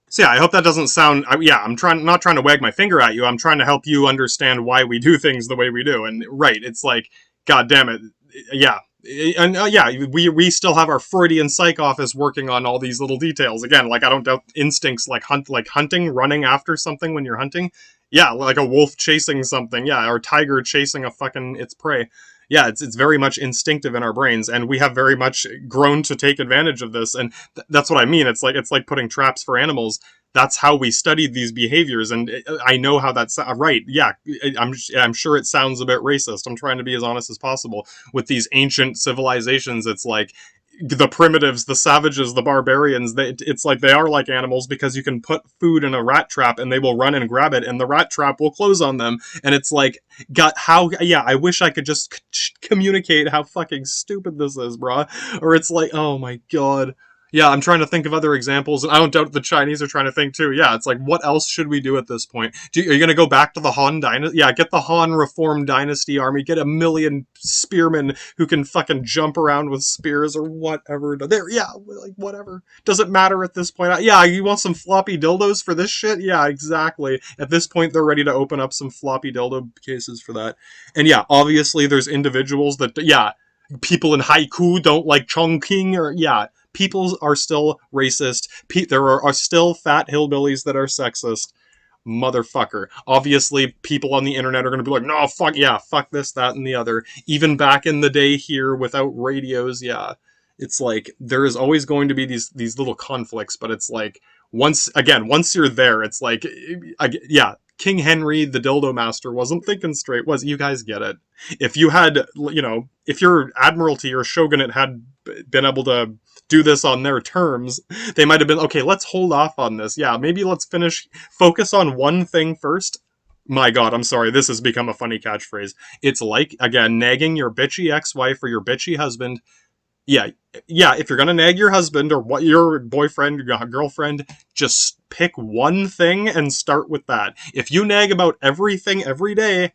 So yeah, I hope that doesn't sound, yeah, I'm not trying to wag my finger at you, I'm trying to help you understand why we do things the way we do, and right, it's like, god damn it, yeah. And yeah, we still have our Freudian psych office working on all these little details. Again, like I don't doubt instincts like hunting, running after something when you're hunting. Yeah, like a wolf chasing something. Yeah, or tiger chasing a fucking its prey. Yeah, it's very much instinctive in our brains, and we have very much grown to take advantage of this. And that's what I mean. It's like putting traps for animals. That's how we studied these behaviors, and I know how that's right. Yeah, I'm sure it sounds a bit racist. I'm trying to be as honest as possible with these ancient civilizations. It's like the primitives, the savages, the barbarians. It's like they are like animals because you can put food in a rat trap and they will run and grab it, and the rat trap will close on them. And it's like, yeah, I wish I could just communicate how fucking stupid this is, bruh. Or it's like, oh my god. Yeah, I'm trying to think of other examples, and I don't doubt the Chinese are trying to think too. Yeah, it's like, what else should we do at this point? Are you going to go back to the Han Dynasty? Yeah, get the Han Reformed Dynasty army, get 1,000,000 spearmen who can fucking jump around with spears or whatever. There, yeah, like, whatever. Doesn't matter at this point. Yeah, you want some floppy dildos for this shit? Yeah, exactly. At this point, they're ready to open up some floppy dildo cases for that. And yeah, obviously, there's individuals that, yeah, people in haiku don't like Chongqing, or, yeah, people are still racist. There are still fat hillbillies that are sexist. Motherfucker. Obviously, people on the internet are going to be like, no, fuck, yeah, fuck this, that, and the other. Even back in the day here without radios, yeah. It's like, there is always going to be these little conflicts, but it's like, once you're there, it's like, yeah, King Henry, the dildo master, wasn't thinking straight, was you guys get it. If you had, if your admiralty or shogunate had been able to do this on their terms, they might have been, okay, let's hold off on this. Yeah, maybe let's focus on one thing first. My god, I'm sorry, this has become a funny catchphrase. It's like, again, nagging your bitchy ex-wife or your bitchy husband. Yeah, if you're gonna nag your husband or what your boyfriend, your girlfriend, just pick one thing and start with that. If you nag about everything every day,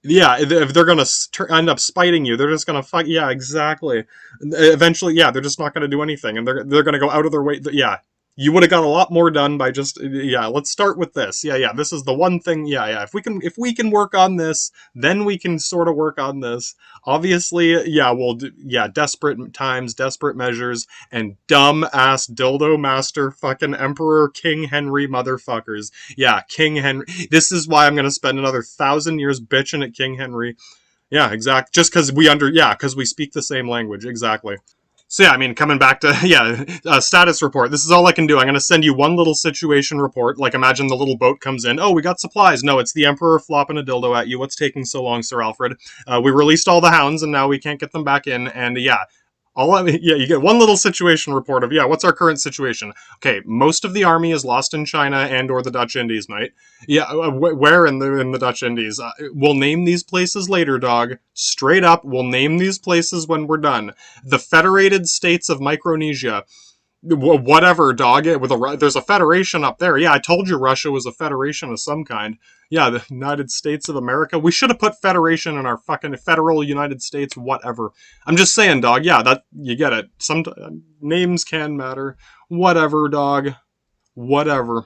yeah, if they're gonna end up spiting you, they're just gonna fuck. Yeah, exactly. Eventually, yeah, they're just not gonna do anything, and they're gonna go out of their way. Yeah, you would have got a lot more done by just, yeah, let's start with this. Yeah, this is the one thing. Yeah. If we can work on this, then we can sort of work on this. Obviously, yeah, desperate times, desperate measures, and dumb ass dildo master fucking Emperor King Henry motherfuckers. Yeah, King Henry. This is why I'm gonna spend another 1,000 years bitching at King Henry. Yeah, exactly. Just because because we speak the same language. Exactly. So yeah, I mean, coming back to, status report. This is all I can do. I'm going to send you one little situation report. Like, imagine the little boat comes in. Oh, we got supplies. No, it's the Emperor flopping a dildo at you. What's taking so long, Sir Alfred? We released all the hounds, and now we can't get them back in. And yeah, you get one little situation report of, what's our current situation? Okay, most of the army is lost in China and or the Dutch Indies, mate. Yeah, where in the Dutch Indies? We'll name these places later, dog. Straight up, we'll name these places when we're done. The Federated States of Micronesia. Whatever, dog. There's a federation up there. Yeah, I told you Russia was a federation of some kind. Yeah, the United States of America. We should have put federation in our fucking federal United States. Whatever. I'm just saying, dog. Yeah, that you get it. Some names can matter. Whatever, dog. Whatever.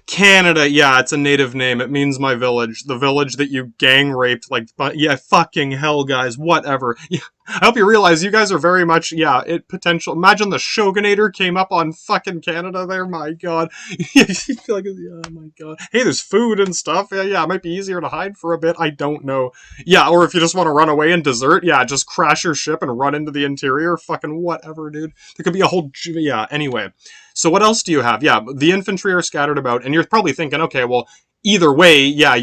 Canada, yeah, it's a native name. It means my village. The village that you gang raped. Like, yeah, fucking hell, guys. Whatever. Yeah, I hope you realize you guys are very much, yeah, it potential. Imagine the Shogunator came up on fucking Canada there. My god. You feel like, yeah, my god. Hey, there's food and stuff. Yeah, it might be easier to hide for a bit. I don't know. Yeah, or if you just want to run away and desert, yeah, just crash your ship and run into the interior. Fucking whatever, dude. There could be a whole, yeah, anyway. So what else do you have? Yeah, the infantry are scattered about, and you're probably thinking, okay, well, either way, yeah,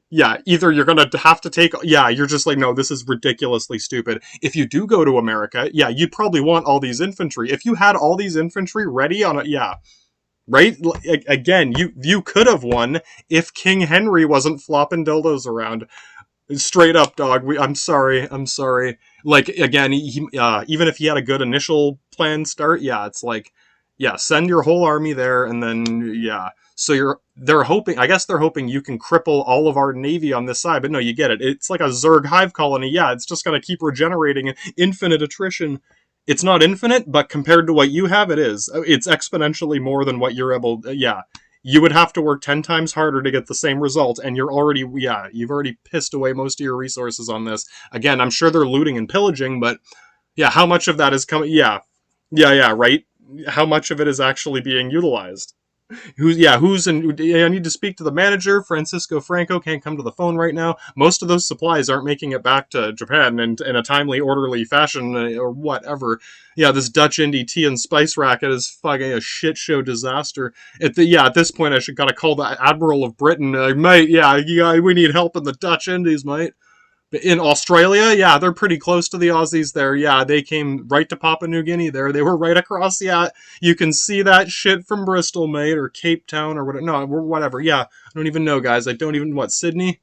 yeah, either you're gonna have to take, yeah, you're just like, no, this is ridiculously stupid. If you do go to America, yeah, you'd probably want all these infantry. If you had all these infantry ready on a, yeah, right? Again, you could have won if King Henry wasn't flopping dildos around. Straight up, dog. I'm sorry. Like, again, even if he had a good initial plan start, yeah, it's like, yeah, send your whole army there, and then, yeah. So they're hoping, I guess they're hoping you can cripple all of our navy on this side, but no, you get it. It's like a Zerg hive colony. Yeah, it's just going to keep regenerating, infinite attrition. It's not infinite, but compared to what you have, it is. It's exponentially more than what you're able, yeah. You would have to work 10 times harder to get the same result, and you're already, yeah, you've already pissed away most of your resources on this. Again, I'm sure they're looting and pillaging, but, yeah, how much of that is coming, yeah, right? How much of it is actually being utilized? Who's in? I need to speak to the manager. Francisco Franco can't come to the phone right now. Most of those supplies aren't making it back to Japan in a timely, orderly fashion, or whatever. Yeah, this Dutch indie tea and spice racket is fucking a shit show disaster. At this point, I should gotta call the Admiral of Britain. Mate, yeah, we need help in the Dutch Indies, mate. In Australia, yeah, they're pretty close to the Aussies there. Yeah, they came right to Papua New Guinea there. They were right across, yeah. You can see that shit from Bristol, mate, or Cape Town, or whatever. No, whatever. Yeah, I don't even know, guys. I don't even, Sydney?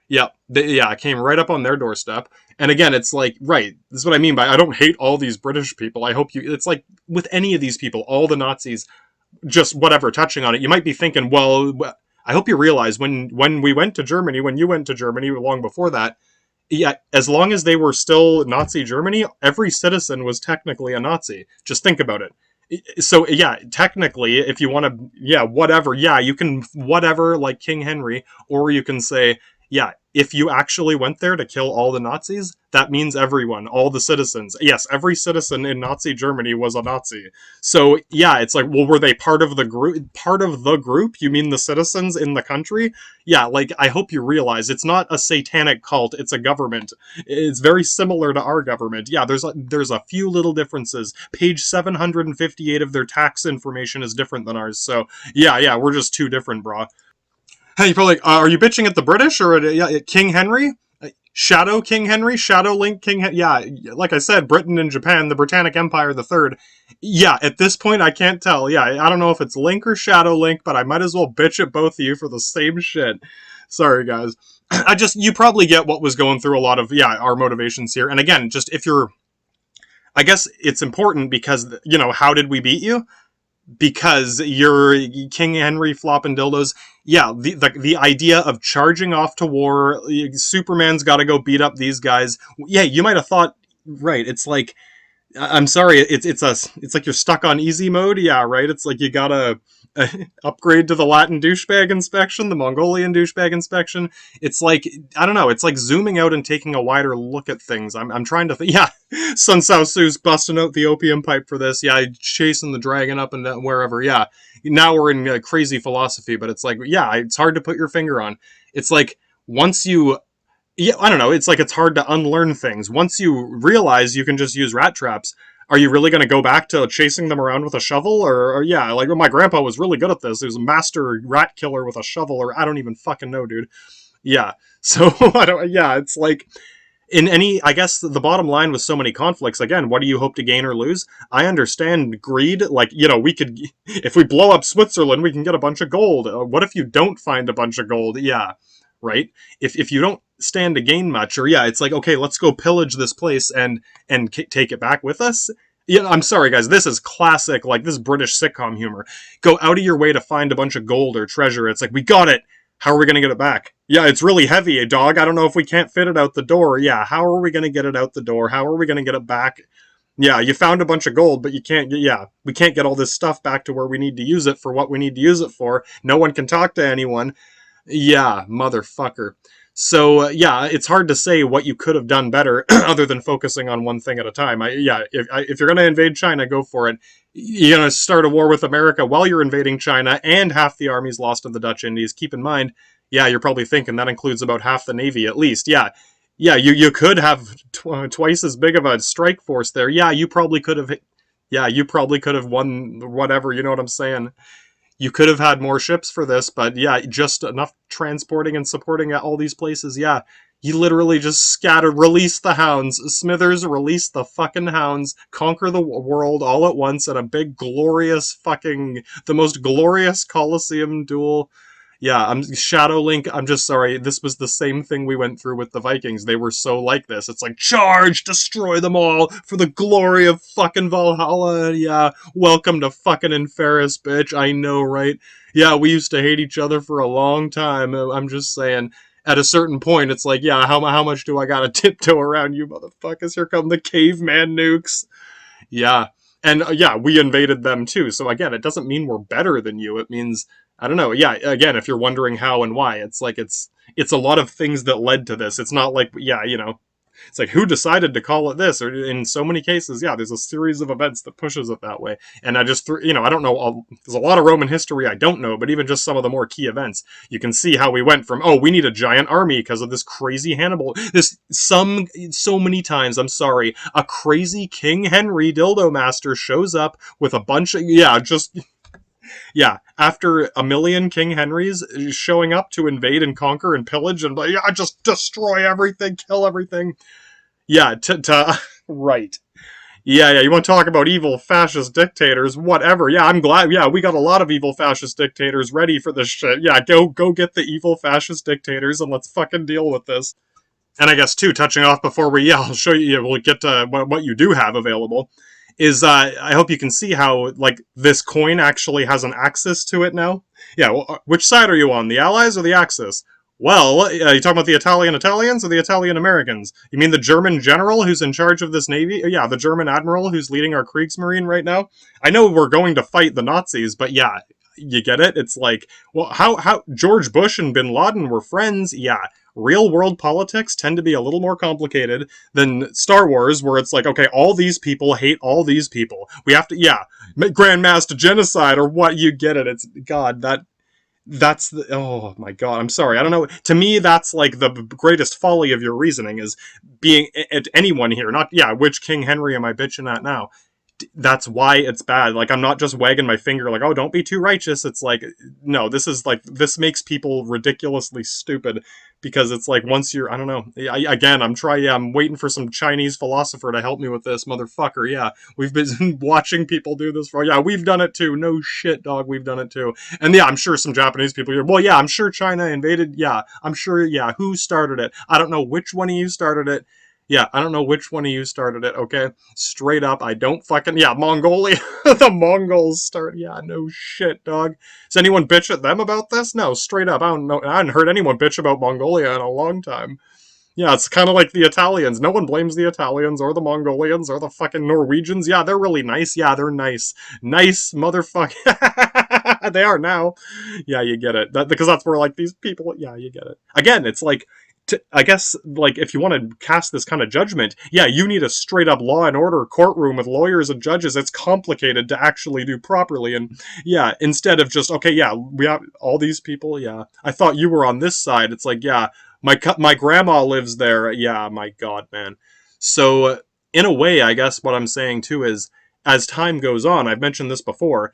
Yeah, I came right up on their doorstep. And again, it's like, right, this is what I mean by I don't hate all these British people. I hope you, it's like with any of these people, all the Nazis, just whatever, touching on it, you might be thinking, well, I hope you realize when we went to Germany, when you went to Germany long before that, yeah, as long as they were still Nazi Germany, every citizen was technically a Nazi. Just think about it. So, yeah, technically, if you want to, yeah, whatever, yeah, you can, whatever, like King Henry, or you can say, yeah, if you actually went there to kill all the Nazis, that means everyone, all the citizens. Yes, every citizen in Nazi Germany was a Nazi. So, yeah, it's like, well, were they part of the group? Part of the group? You mean the citizens in the country? Yeah, like, I hope you realize it's not a satanic cult, it's a government. It's very similar to our government. Yeah, there's a few little differences. Page 758 of their tax information is different than ours. So, yeah, we're just too different, brah. Hey, you're probably like, are you bitching at the British or at King Henry? Shadow King Henry? Shadow Link King Henry? Yeah, like I said, Britain and Japan, the Britannic Empire the Third. Yeah, at this point, I can't tell. Yeah, I don't know if it's Link or Shadow Link, but I might as well bitch at both of you for the same shit. Sorry, guys. You probably get what was going through a lot of, yeah, our motivations here. And again, just if you're, I guess it's important because, how did we beat you? Because you're King Henry flopping dildos. Yeah, the idea of charging off to war, Superman's got to go beat up these guys. Yeah, you might have thought, right? It's like, I'm sorry, it's like you're stuck on easy mode. Yeah, right. It's like you gotta upgrade to the Latin douchebag inspection, the Mongolian douchebag inspection. It's like, I don't know. It's like zooming out and taking a wider look at things. I'm trying to yeah. Sun Sao Su's busting out the opium pipe for this. Yeah, chasing the dragon up and down wherever. Yeah. Now we're in crazy philosophy, but it's like, yeah, it's hard to put your finger on. It's like once you. Yeah, I don't know. It's like it's hard to unlearn things. Once you realize you can just use rat traps, are you really going to go back to chasing them around with a shovel? Or yeah, like my grandpa was really good at this. He was a master rat killer with a shovel, or I don't even fucking know, dude. Yeah. So, it's like in any, I guess the bottom line with so many conflicts, again, what do you hope to gain or lose? I understand greed. Like, we could, if we blow up Switzerland, we can get a bunch of gold. What if you don't find a bunch of gold? Yeah. Right? If you don't stand to gain much, or yeah, it's like, okay, let's go pillage this place and take it back with us. Yeah, I'm sorry, guys. This is classic, like, this British sitcom humor. Go out of your way to find a bunch of gold or treasure. It's like, we got it. How are we going to get it back? Yeah, it's really heavy, dog. I don't know if we can't fit it out the door. Yeah, how are we going to get it out the door? How are we going to get it back? Yeah, you found a bunch of gold, but you can't get, yeah, we can't get all this stuff back to where we need to use it for what we need to use it for. No one can talk to anyone. Yeah, motherfucker. So yeah, it's hard to say what you could have done better, other than focusing on one thing at a time. If you're gonna invade China, go for it. You're gonna start a war with America while you're invading China, and half the army's lost in the Dutch Indies. Keep in mind, yeah, you're probably thinking that includes about half the navy at least. Yeah, yeah, you could have twice as big of a strike force there. Yeah, you probably could have. Yeah, you probably could have won whatever. You know what I'm saying? You could have had more ships for this, but yeah, just enough transporting and supporting at all these places. Yeah, you literally just scattered, release the hounds. Smithers, release the fucking hounds, conquer the world all at once in a big, glorious fucking, the most glorious Colosseum duel. Yeah, I'm Shadow Link. I'm just sorry. This was the same thing we went through with the Vikings. They were so like this. It's like, charge, destroy them all for the glory of fucking Valhalla. Yeah, welcome to fucking Inferis, bitch. I know, right? Yeah, we used to hate each other for a long time. I'm just saying. At a certain point, it's like, yeah, how much do I gotta tiptoe around you motherfuckers? Here come the caveman nukes. Yeah. And yeah, we invaded them too. So again, it doesn't mean we're better than you. It means, I don't know. Yeah, again, if you're wondering how and why, it's like it's a lot of things that led to this. It's not like, yeah, it's like, who decided to call it this? Or in so many cases, yeah, there's a series of events that pushes it that way. And I just, I don't know. There's a lot of Roman history I don't know, but even just some of the more key events, you can see how we went from, oh, we need a giant army because of this crazy Hannibal. So many times, I'm sorry, a crazy King Henry dildo master shows up with a bunch of, yeah, after a million King Henrys showing up to invade and conquer and pillage and, yeah, just destroy everything, kill everything. Yeah, right. Yeah, you want to talk about evil fascist dictators, whatever. Yeah, I'm glad. Yeah, we got a lot of evil fascist dictators ready for this shit. Yeah, go get the evil fascist dictators and let's fucking deal with this. And I guess, too, touching off before I'll show you, we'll get to what you do have available, is I hope you can see how, like, this coin actually has an axis to it now. Yeah, well, which side are you on, the Allies or the Axis? Well, you talking about the Italian Italians or the Italian Americans? You mean the German general who's in charge of this navy? Yeah, the German admiral who's leading our Kriegsmarine right now? I know we're going to fight the Nazis, but yeah, you get it? It's like, well, how George Bush and bin Laden were friends? Yeah. Real world politics tend to be a little more complicated than Star Wars, where it's like, okay, all these people hate all these people. We have to, yeah, grandmaster genocide or what, you get it. It's, God, that's the, oh my God, I'm sorry. I don't know. To me, that's like the greatest folly of your reasoning is being at anyone here. Not, yeah, which King Henry am I bitching at now? That's why it's bad. Like, I'm not just wagging my finger like, oh, don't be too righteous. It's like, no, this is like, this makes people ridiculously stupid because it's like, once you're, I don't know. I'm waiting for some Chinese philosopher to help me with this, motherfucker. Yeah, we've been watching people do this for, yeah, we've done it too. No shit, dog, we've done it too. And yeah, I'm sure some Japanese people here, well, yeah, I'm sure China invaded. Yeah, I'm sure, yeah, who started it? I don't know which one of you started it. Yeah, I don't know which one of you started it, okay? Straight up, I don't fucking... Yeah, Mongolia. The Mongols start... Yeah, no shit, dog. Does anyone bitch at them about this? No, straight up. I don't know. I hadn't heard anyone bitch about Mongolia in a long time. Yeah, it's kind of like the Italians. No one blames the Italians or the Mongolians or the fucking Norwegians. Yeah, they're really nice. Yeah, they're nice. Nice motherfucker. They are now. Yeah, you get it. Because that's where, like, these people... Yeah, you get it. Again, it's like... I guess, like, if you want to cast this kind of judgment, yeah, you need a straight up law and order courtroom with lawyers and judges. It's complicated to actually do properly. And yeah, instead of just, okay, yeah, we have all these people. Yeah, I thought you were on this side. It's like, yeah, my grandma lives there. Yeah, my God, man. So in a way, I guess what I'm saying too is, as time goes on, I've mentioned this before,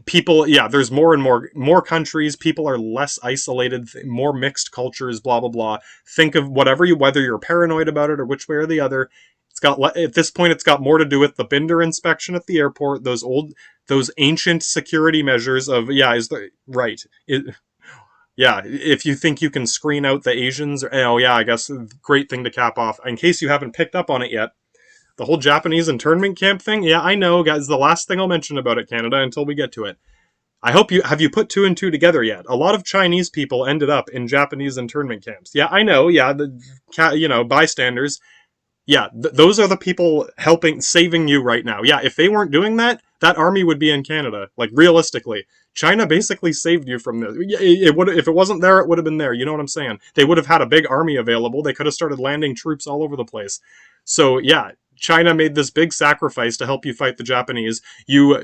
people, yeah, there's more and more countries, people are less isolated, more mixed cultures, blah blah blah. Think of whether you're paranoid about it or which way or the other, it's got, at this point, it's got more to do with the Binder inspection at the airport, those ancient security measures of, yeah, is the right yeah, if you think you can screen out the Asians, oh yeah, I guess great thing to cap off in case you haven't picked up on it yet. The whole Japanese internment camp thing? Yeah, I know, guys. The last thing I'll mention about it, Canada, until we get to it. I hope you have you put two and two together yet. A lot of Chinese people ended up in Japanese internment camps. Yeah, I know. Yeah, bystanders. Yeah, those are the people helping, saving you right now. Yeah, if they weren't doing that, that army would be in Canada. Like, realistically. China basically saved you from this. It would, if it wasn't there, it would have been there. You know what I'm saying? They would have had a big army available. They could have started landing troops all over the place. So, yeah, China made this big sacrifice to help you fight the Japanese. You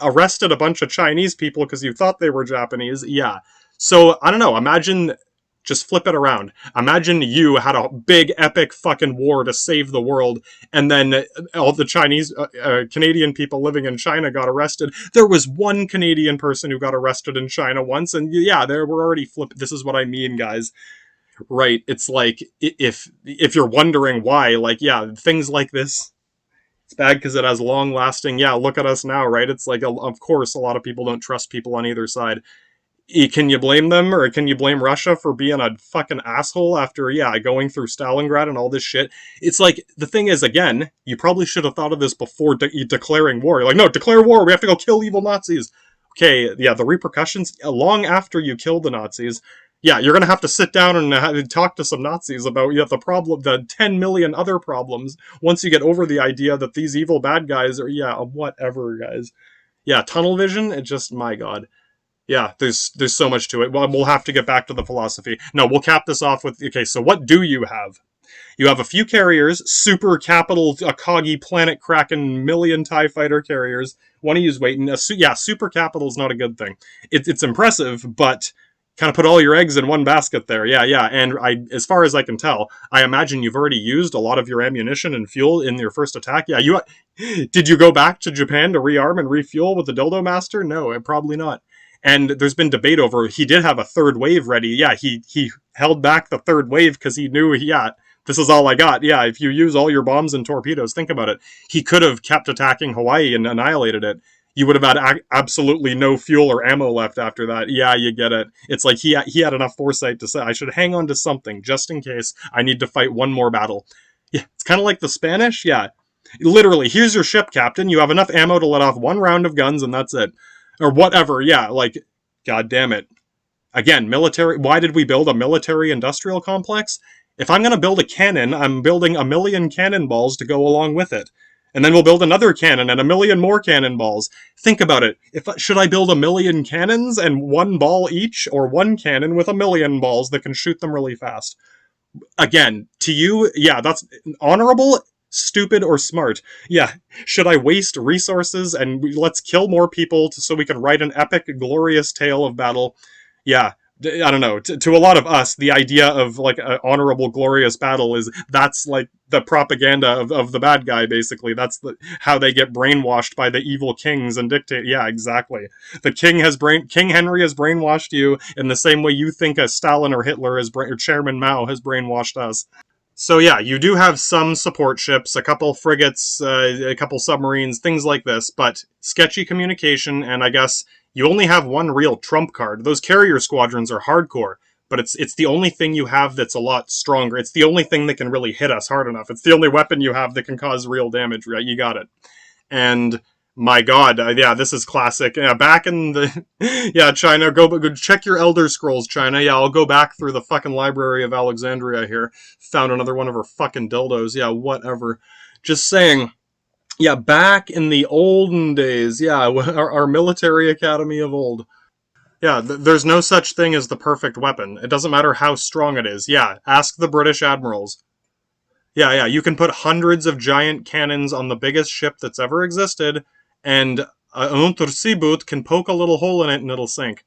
arrested a bunch of Chinese people because you thought they were Japanese. Yeah. So, I don't know. Imagine... Just flip it around. Imagine you had a big, epic fucking war to save the world, and then all the Chinese, Canadian people living in China got arrested. There was one Canadian person who got arrested in China once, and yeah, there were already flipped. This is what I mean, guys. Right? It's like, if you're wondering why, like, yeah, things like this, it's bad because it has long-lasting, yeah, look at us now, right? It's like, of course, a lot of people don't trust people on either side. Can you blame them, or can you blame Russia for being a fucking asshole after, yeah, going through Stalingrad and all this shit? It's like, the thing is, again, you probably should have thought of this before declaring war. You're like, no, declare war, we have to go kill evil Nazis. Okay, yeah, the repercussions, long after you kill the Nazis, yeah, you're gonna have to sit down and talk to some Nazis about, yeah, the problem, the 10 million other problems, once you get over the idea that these evil bad guys are, yeah, whatever, guys. Yeah, tunnel vision, it just, my god. Yeah, there's so much to it. Well, we'll have to get back to the philosophy. No, we'll cap this off with, okay, so what do you have? You have a few carriers, super capital Akagi planet cracking million TIE fighter carriers. Want to use weight, and yeah, super capital is not a good thing. It's impressive, but kind of put all your eggs in one basket there. Yeah, and as far as I can tell, I imagine you've already used a lot of your ammunition and fuel in your first attack. Yeah, did you go back to Japan to rearm and refuel with the Dildo Master? No, probably not. And there's been debate over, he did have a third wave ready. Yeah, he held back the third wave because he knew, yeah, this is all I got. Yeah, if you use all your bombs and torpedoes, think about it. He could have kept attacking Hawaii and annihilated it. You would have had absolutely no fuel or ammo left after that. Yeah, you get it. It's like he had enough foresight to say, I should hang on to something just in case I need to fight one more battle. Yeah, it's kind of like the Spanish. Yeah, literally, here's your ship, Captain. You have enough ammo to let off one round of guns and that's it. Or whatever, yeah, like, god damn it. Again, military, why did we build a military-industrial complex? If I'm going to build a cannon, I'm building a million cannonballs to go along with it. And then we'll build another cannon and a million more cannonballs. Think about it. Should I build a million cannons and one ball each, or one cannon with a million balls that can shoot them really fast? Again, to you, yeah, that's honorable, stupid, or smart. Yeah, should I waste resources and let's kill more people so we can write an epic, glorious tale of battle? Yeah, I don't know. To a lot of us, the idea of like an honorable, glorious battle that's like the propaganda of the bad guy, basically. That's how they get brainwashed by the evil kings and dictate. Yeah, exactly. The King Henry has brainwashed you in the same way you think a Stalin or Hitler or Chairman Mao has brainwashed us. So yeah, you do have some support ships, a couple frigates, a couple submarines, things like this, but sketchy communication, and I guess you only have one real trump card. Those carrier squadrons are hardcore, but it's the only thing you have that's a lot stronger. It's the only thing that can really hit us hard enough. It's the only weapon you have that can cause real damage, right? You got it. And my god, yeah, this is classic. Yeah, back in the... yeah, China, go check your Elder Scrolls, China. Yeah, I'll go back through the fucking Library of Alexandria here. Found another one of her fucking dildos. Yeah, whatever. Just saying. Yeah, back in the olden days. Yeah, our military academy of old. Yeah, there's no such thing as the perfect weapon. It doesn't matter how strong it is. Yeah, ask the British admirals. Yeah, you can put hundreds of giant cannons on the biggest ship that's ever existed, and an Unterseeboot can poke a little hole in it and it'll sink.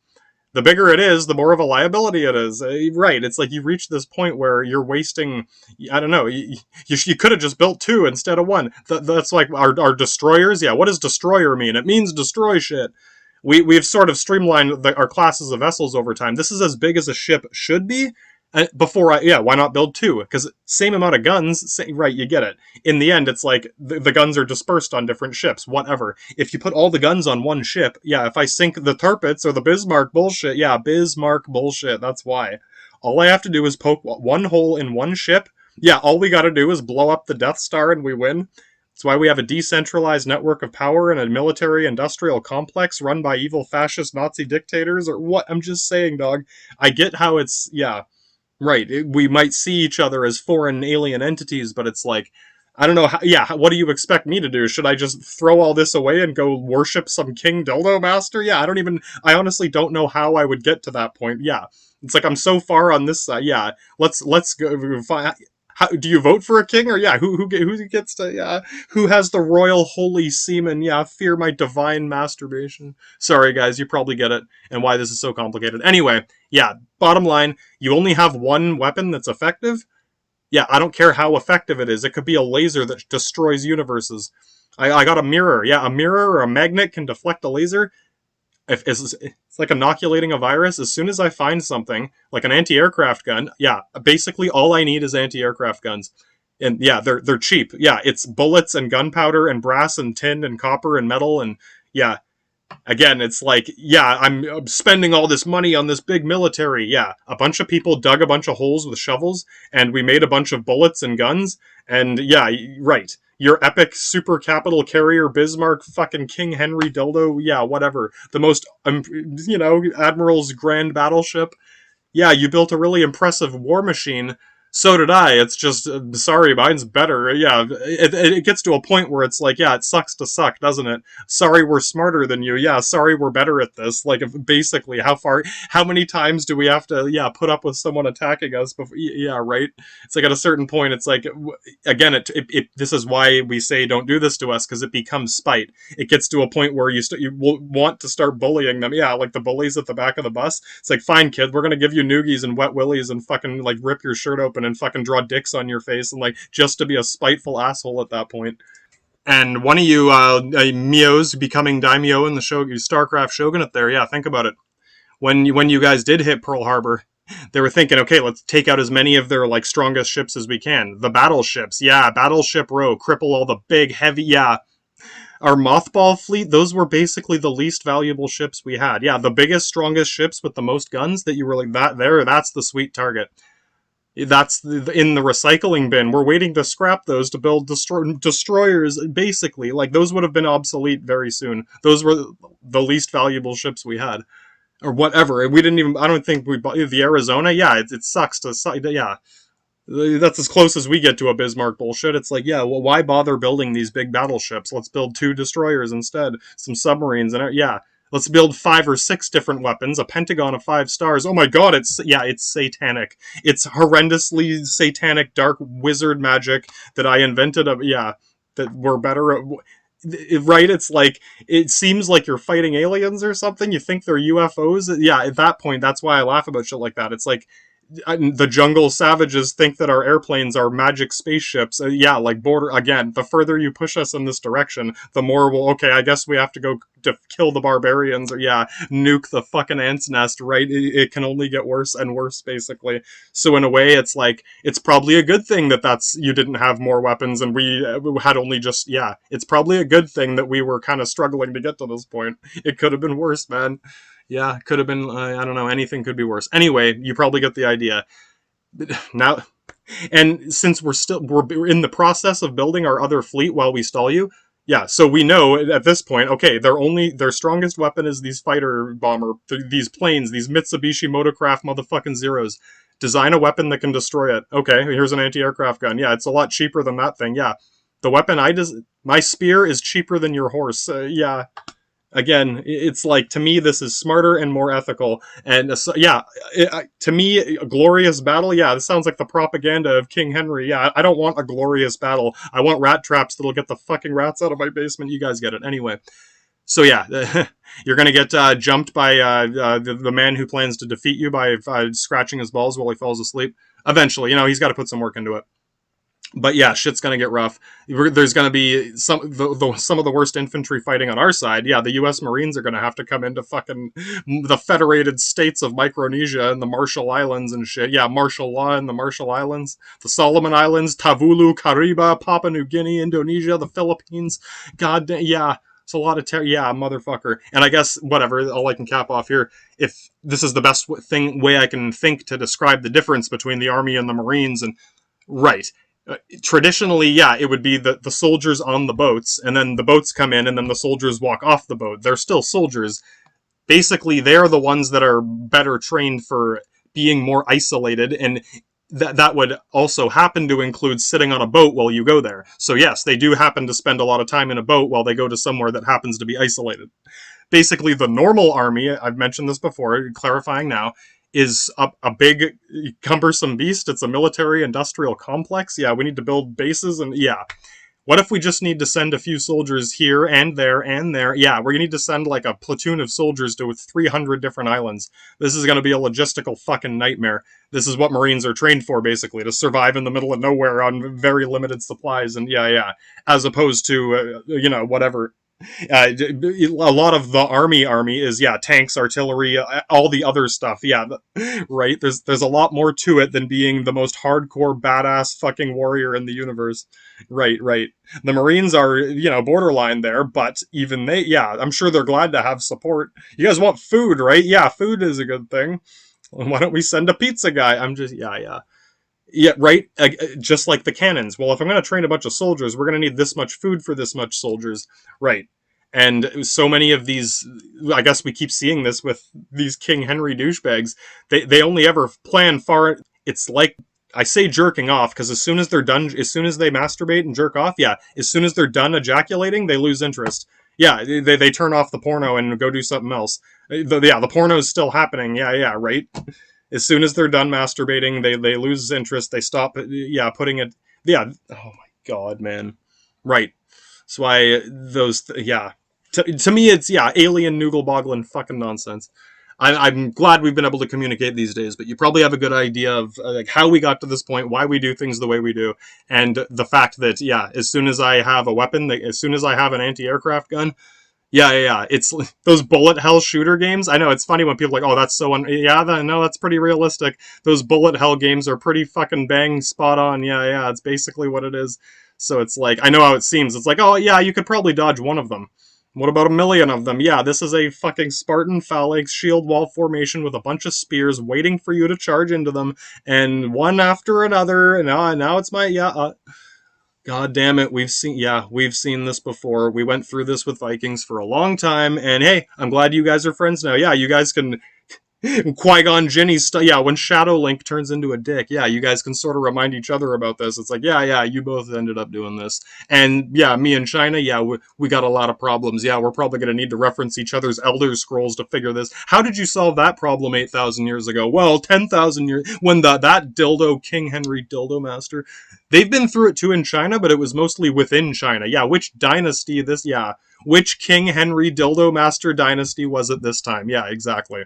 The bigger it is, the more of a liability it is. Right, it's like you reach this point where you're wasting, I don't know, you could have just built two instead of one. That's like our destroyers. Yeah, what does destroyer mean? It means destroy shit. We've sort of streamlined our classes of vessels over time. This is as big as a ship should be. Why not build two? Because same amount of guns, right, you get it. In the end, it's like the guns are dispersed on different ships, whatever. If you put all the guns on one ship, yeah, if I sink the Tirpitz or the Bismarck bullshit, yeah, Bismarck bullshit, that's why. All I have to do is poke one hole in one ship, Yeah, all we gotta do is blow up the Death Star and we win. That's why we have a decentralized network of power and a military-industrial complex run by evil fascist Nazi dictators, or what? I'm just saying, dog. I get how it's, yeah, right. We might see each other as foreign alien entities, but it's like, I don't know. How, yeah, what do you expect me to do? Should I just throw all this away and go worship some King Dildo Master? Yeah, I honestly don't know how I would get to that point. Yeah, it's like I'm so far on this side. Yeah, let's go. How, do you vote for a king, or yeah, who gets to, yeah, who has the royal holy semen? Yeah, fear my divine masturbation. Sorry guys, you probably get it and why this is so complicated. Anyway, yeah, bottom line, you only have one weapon that's effective. Yeah, I don't care how effective it is. It could be a laser that destroys universes. I got a mirror. Yeah, a mirror or a magnet can deflect a laser. If it's like inoculating a virus. As soon as I find something like an anti-aircraft gun, yeah, basically all I need is anti-aircraft guns. And yeah, they're cheap. Yeah, it's bullets and gunpowder and brass and tin and copper and metal and yeah, again, it's like, yeah, I'm spending all this money on this big military. Yeah, a bunch of people dug a bunch of holes with shovels, and we made a bunch of bullets and guns. And yeah, right. Your epic super capital carrier Bismarck fucking King Henry dildo, yeah, whatever. The most, Admiral's grand battleship. Yeah, you built a really impressive war machine. So did I. It's just, sorry, mine's better. Yeah, it gets to a point where it's like, yeah, it sucks to suck, doesn't it? Sorry, we're smarter than you. Yeah, sorry, we're better at this. Like, basically, how many times do we have to, yeah, put up with someone attacking us before, yeah, right? It's like at a certain point, it's like, again, this is why we say don't do this to us, because it becomes spite. It gets to a point where you will want to start bullying them. Yeah, like the bullies at the back of the bus. It's like, fine, kid, we're gonna give you noogies and wet willies and fucking, like, rip your shirt open and fucking draw dicks on your face and like just to be a spiteful asshole at that point. And one of you Mios becoming daimyo in the Starcraft Shogunate there, yeah, think about it. When you guys did hit Pearl Harbor, they were thinking, okay, let's take out as many of their like strongest ships as we can. The battleships, yeah, Battleship Row, cripple all the big heavy, yeah. Our mothball fleet, those were basically the least valuable ships we had. Yeah, the biggest, strongest ships with the most guns that you were like, that's the sweet target. That's in the recycling bin. We're waiting to scrap those to build destroyers, basically. Like, those would have been obsolete very soon. Those were the least valuable ships we had. Or whatever. We didn't even, I don't think we bought the Arizona. Yeah, it sucks to, yeah. That's as close as we get to a Bismarck bullshit. It's like, yeah, well, why bother building these big battleships? Let's build 2 destroyers instead. Some submarines, and yeah. Let's build 5 or 6 different weapons. A pentagon of 5 stars. Oh my god, it's satanic. It's horrendously satanic dark wizard magic that I invented. That we're better at. Right? It's like, it seems like you're fighting aliens or something. You think they're UFOs. Yeah, at that point, that's why I laugh about shit like that. It's like, the jungle savages think that our airplanes are magic spaceships. Yeah, like again, the further you push us in this direction, the more okay, I guess we have to go to kill the barbarians, or yeah, nuke the fucking ant's nest, right? It can only get worse and worse, basically. So in a way, it's like, it's probably a good thing that you didn't have more weapons and we had only just, yeah, it's probably a good thing that we were kind of struggling to get to this point. It could have been worse, man. Yeah, could have been, I don't know, anything could be worse. Anyway, you probably get the idea. Now, and since we're in the process of building our other fleet while we stall you, yeah, so we know at this point, okay, their strongest weapon is these fighter bomber, these planes, these Mitsubishi Motorcraft motherfucking Zeros. Design a weapon that can destroy it. Okay, here's an anti-aircraft gun. Yeah, it's a lot cheaper than that thing. Yeah, the weapon my spear is cheaper than your horse. Yeah. Again, it's like, to me, this is smarter and more ethical. And yeah, to me, a glorious battle, yeah, this sounds like the propaganda of King Henry. Yeah, I don't want a glorious battle. I want rat traps that'll get the fucking rats out of my basement. You guys get it. Anyway. So yeah, you're going to get jumped by the man who plans to defeat you by scratching his balls while he falls asleep. Eventually, he's got to put some work into it. But yeah, shit's gonna get rough. There's gonna be some of the worst infantry fighting on our side. Yeah, the U.S. Marines are gonna have to come into fucking the Federated States of Micronesia and the Marshall Islands and shit. Yeah, martial law in the Marshall Islands, the Solomon Islands, Tuvalu, Kariba, Papua New Guinea, Indonesia, the Philippines. God damn, yeah. It's a lot of yeah, motherfucker. And I guess, whatever, all I can cap off here, if this is the best way I can think to describe the difference between the Army and the Marines, and Right. Traditionally, yeah, it would be the soldiers on the boats, and then the boats come in, and then the soldiers walk off the boat. They're still soldiers. Basically, they're the ones that are better trained for being more isolated, and that would also happen to include sitting on a boat while you go there. So yes, they do happen to spend a lot of time in a boat while they go to somewhere that happens to be isolated. Basically, the normal army, I've mentioned this before, clarifying now, is a big, cumbersome beast. It's a military industrial complex. Yeah, we need to build bases, and yeah. What if we just need to send a few soldiers here and there and there? Yeah, we need to send like a platoon of soldiers to 300 different islands. This is going to be a logistical fucking nightmare. This is what Marines are trained for, basically, to survive in the middle of nowhere on very limited supplies, and yeah. As opposed to, whatever. A lot of the army is, yeah, tanks, artillery, all the other stuff. Yeah, right. There's a lot more to it than being the most hardcore badass fucking warrior in the universe. Right. The Marines are, borderline there, but even they, yeah, I'm sure they're glad to have support. You guys want food, right? Yeah, food is a good thing. Why don't we send a pizza guy? I'm just, yeah. Yeah, right? Just like the cannons. Well, if I'm going to train a bunch of soldiers, we're going to need this much food for this much soldiers. Right. And so many of these, I guess we keep seeing this with these King Henry douchebags, they only ever plan far. It's like, I say jerking off, because as soon as they're done, as soon as they masturbate and jerk off, yeah, as soon as they're done ejaculating, they lose interest. Yeah, they turn off the porno and go do something else. The porno's still happening. Yeah, right? As soon as they're done masturbating, they lose interest. They stop, yeah, putting it. Yeah. Oh my god, man. Right. That's why yeah. To me, it's, yeah, alien noogle boggling fucking nonsense. I'm glad we've been able to communicate these days, but you probably have a good idea of like how we got to this point, why we do things the way we do, and the fact that, yeah, as soon as I have a weapon, as soon as I have an anti-aircraft gun, yeah. It's those bullet hell shooter games. I know it's funny when people are like, oh, that's so no, that's pretty realistic. Those bullet hell games are pretty fucking bang spot on. Yeah, it's basically what it is. So it's like, I know how it seems. It's like, oh yeah, you could probably dodge one of them. What about a million of them? Yeah, this is a fucking Spartan phalanx shield wall formation with a bunch of spears waiting for you to charge into them, and one after another. And now it's my, God damn it, we've seen this before. We went through this with Vikings for a long time, and hey, I'm glad you guys are friends now. Yeah, you guys can Qui-Gon Jinn's yeah, when Shadow Link turns into a dick, yeah, you guys can sort of remind each other about this. It's like, yeah, you both ended up doing this. And yeah, me and China, yeah, we got a lot of problems. Yeah, we're probably going to need to reference each other's Elder Scrolls to figure this. How did you solve that problem 8,000 years ago? Well, 10,000 years, when that dildo, King Henry Dildo Master, they've been through it too in China, but it was mostly within China. Yeah, which dynasty which King Henry Dildo Master dynasty was it this time? Yeah, exactly.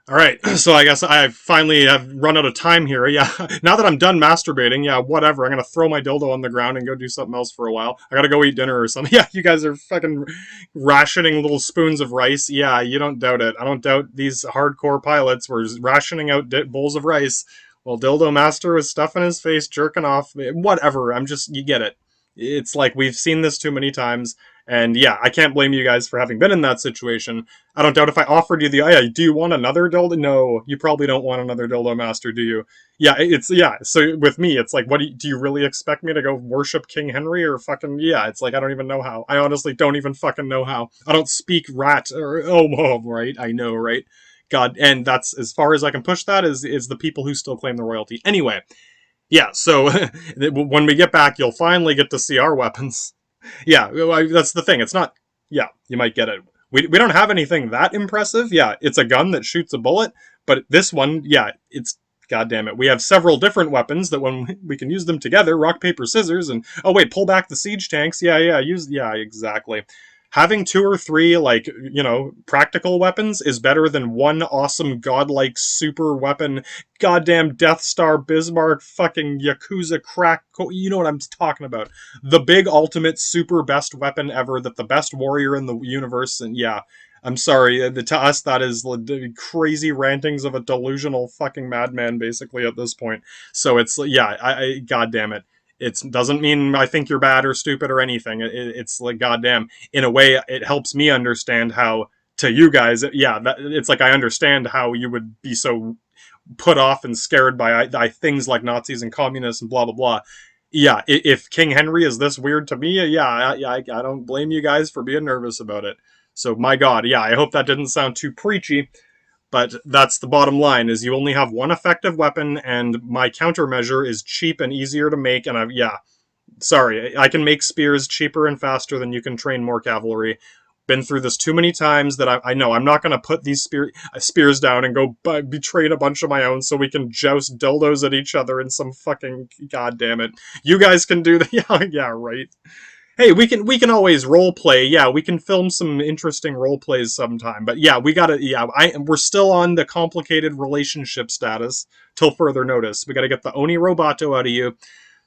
All right, so I guess I finally have run out of time here. Yeah, now that I'm done masturbating, yeah, whatever. I'm going to throw my dildo on the ground and go do something else for a while. I got to go eat dinner or something. Yeah, you guys are fucking rationing little spoons of rice. Yeah, you don't doubt it. I don't doubt these hardcore pilots were rationing out bowls of rice while Dildo Master was stuffing his face, jerking off. Whatever, you get it. It's like, we've seen this too many times. And yeah, I can't blame you guys for having been in that situation. I don't doubt if I offered you do you want another dildo? No, you probably don't want another Dildo Master, do you? Yeah, so with me, it's like, do you really expect me to go worship King Henry or fucking, yeah, it's like, I don't even know how. I honestly don't even fucking know how. I don't speak rat or, right? I know, right? God, and that's, as far as I can push that, is the people who still claim the royalty. Anyway, yeah, so when we get back, you'll finally get to see our weapons. Yeah, that's the thing. It's not, yeah, you might get it. We don't have anything that impressive. Yeah, it's a gun that shoots a bullet, but this one, yeah, it's, God damn it. We have several different weapons that when we can use them together, rock, paper, scissors, and, oh wait, pull back the siege tanks. Yeah, exactly. Having 2 or 3, like, practical weapons is better than one awesome godlike super weapon, goddamn Death Star, Bismarck, fucking Yakuza crack, you know what I'm talking about. The big ultimate super best weapon ever, that the best warrior in the universe, and yeah, I'm sorry, to us that is the crazy rantings of a delusional fucking madman, basically, at this point. So it's, yeah, God damn it. It doesn't mean I think you're bad or stupid or anything. It's like, goddamn, in a way, it helps me understand how, to you guys, yeah, it's like I understand how you would be so put off and scared by things like Nazis and communists and blah blah blah. Yeah, if King Henry is this weird to me, yeah, I don't blame you guys for being nervous about it. So my God, yeah, I hope that didn't sound too preachy, but that's the bottom line: is you only have one effective weapon, and my countermeasure is cheap and easier to make. And yeah, sorry, I can make spears cheaper and faster than you can train more cavalry. Been through this too many times that I know I'm not going to put these spears down and go betray a bunch of my own so we can joust dildos at each other in some fucking, god damn it. You guys can do that. Yeah, yeah, right. Hey, we can always role play. Yeah, we can film some interesting role plays sometime. But yeah, we gotta. Yeah, we're still on the complicated relationship status till further notice. We gotta get the Oni Roboto out of you.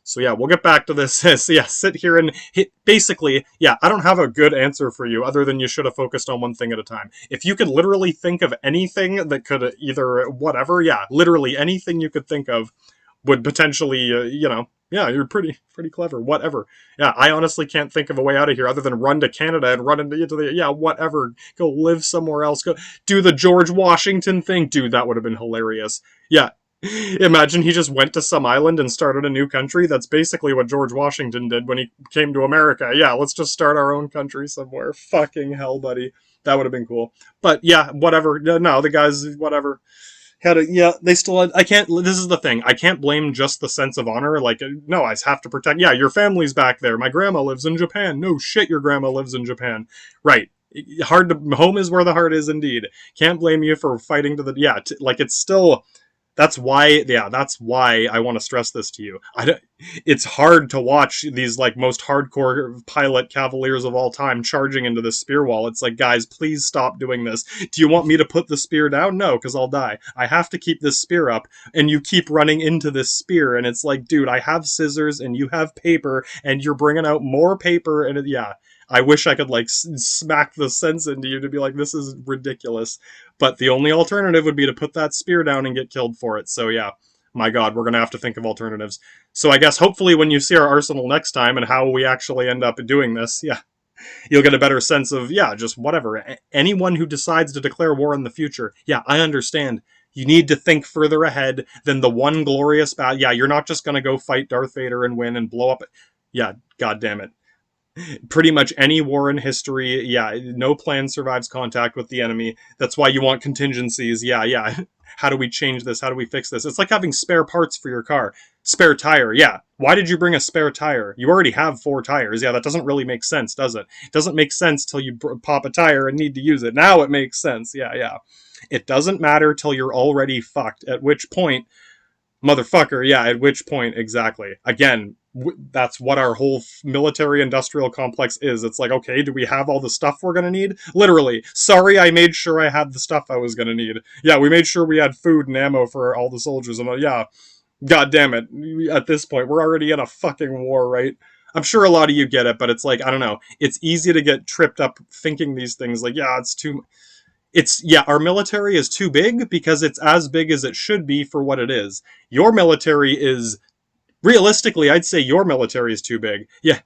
So yeah, we'll get back to this. So yeah, sit here and hit. Basically, yeah, I don't have a good answer for you other than you should have focused on one thing at a time. If you could literally think of anything that could either whatever, yeah, literally anything you could think of would potentially, yeah, you're pretty clever. Whatever. Yeah, I honestly can't think of a way out of here other than run to Canada and run into the, yeah, whatever. Go live somewhere else. Go do the George Washington thing. Dude, that would have been hilarious. Yeah. Imagine he just went to some island and started a new country. That's basically what George Washington did when he came to America. Yeah, let's just start our own country somewhere. Fucking hell, buddy. That would have been cool. But yeah, whatever. No, the guys, whatever. Yeah, they still had, I can't, this is the thing, I can't blame just the sense of honor, like, no, I have to protect, yeah, your family's back there, my grandma lives in Japan, no shit, your grandma lives in Japan, right, home is where the heart is indeed, can't blame you for fighting to the, yeah, like, it's still, that's why I want to stress this to you. It's hard to watch these like most hardcore pilot cavaliers of all time charging into this spear wall. It's like, guys, please stop doing this. Do you want me to put the spear down? No, because I'll die. I have to keep this spear up, and you keep running into this spear, and it's like, dude, I have scissors, and you have paper, and you're bringing out more paper, and yeah. I wish I could, like, smack the sense into you to be like, this is ridiculous. But the only alternative would be to put that spear down and get killed for it. So, yeah, my God, we're going to have to think of alternatives. So I guess hopefully when you see our arsenal next time and how we actually end up doing this, yeah, you'll get a better sense of, yeah, just whatever. Anyone who decides to declare war in the future, yeah, I understand. You need to think further ahead than the one glorious battle. Yeah, you're not just going to go fight Darth Vader and win and blow up. Yeah, God damn it. Pretty much any war in history, yeah, no plan survives contact with the enemy. That's why you want contingencies. Yeah. How do we change this? How do we fix this? It's like having spare parts for your car. Spare tire, yeah. Why did you bring a spare tire? You already have 4 tires. Yeah, that doesn't really make sense, does it? It doesn't make sense till you pop a tire and need to use it. Now it makes sense. Yeah. It doesn't matter till you're already fucked, at which point, motherfucker, yeah, at which point, exactly. Again, that's what our whole military industrial complex is. It's like, okay, do we have all the stuff we're going to need? Literally, sorry, I made sure I had the stuff I was going to need. Yeah, we made sure we had food and ammo for all the soldiers. And yeah, god damn it. At this point, we're already in a fucking war, right? I'm sure a lot of you get it, but it's like, I don't know. It's easy to get tripped up thinking these things like, yeah, our military is too big because it's as big as it should be for what it is. Your military is, realistically, I'd say your military is too big. Yeah,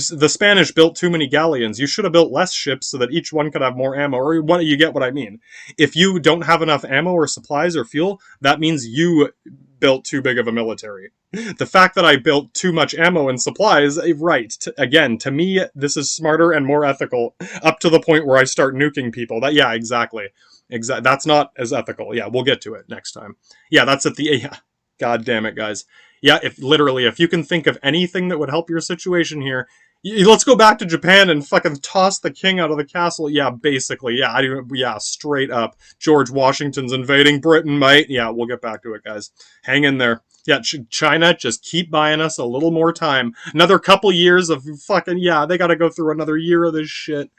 the Spanish built too many galleons. You should have built less ships so that each one could have more ammo, or you get what I mean. If you don't have enough ammo or supplies or fuel, that means you built too big of a military. The fact that I built too much ammo and supplies, right, again, to me, this is smarter and more ethical, up to the point where I start nuking people. Yeah, exactly. That's not as ethical. Yeah, we'll get to it next time. Yeah, that's at the, yeah. God damn it, guys. Yeah, if you can think of anything that would help your situation here, let's go back to Japan and fucking toss the king out of the castle. Yeah, basically. Yeah, straight up. George Washington's invading Britain, mate. Yeah, we'll get back to it, guys. Hang in there. Yeah, China, just keep buying us a little more time. Another couple years of fucking, yeah, they gotta go through another year of this shit.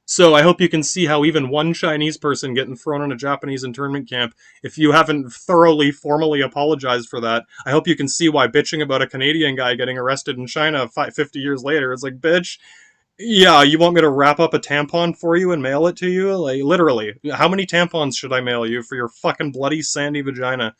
So I hope you can see how even one Chinese person getting thrown in a Japanese internment camp, if you haven't thoroughly, formally apologized for that, I hope you can see why bitching about a Canadian guy getting arrested in China 50 years later, it's like, bitch, yeah, you want me to wrap up a tampon for you and mail it to you? Like, literally, how many tampons should I mail you for your fucking bloody sandy vagina?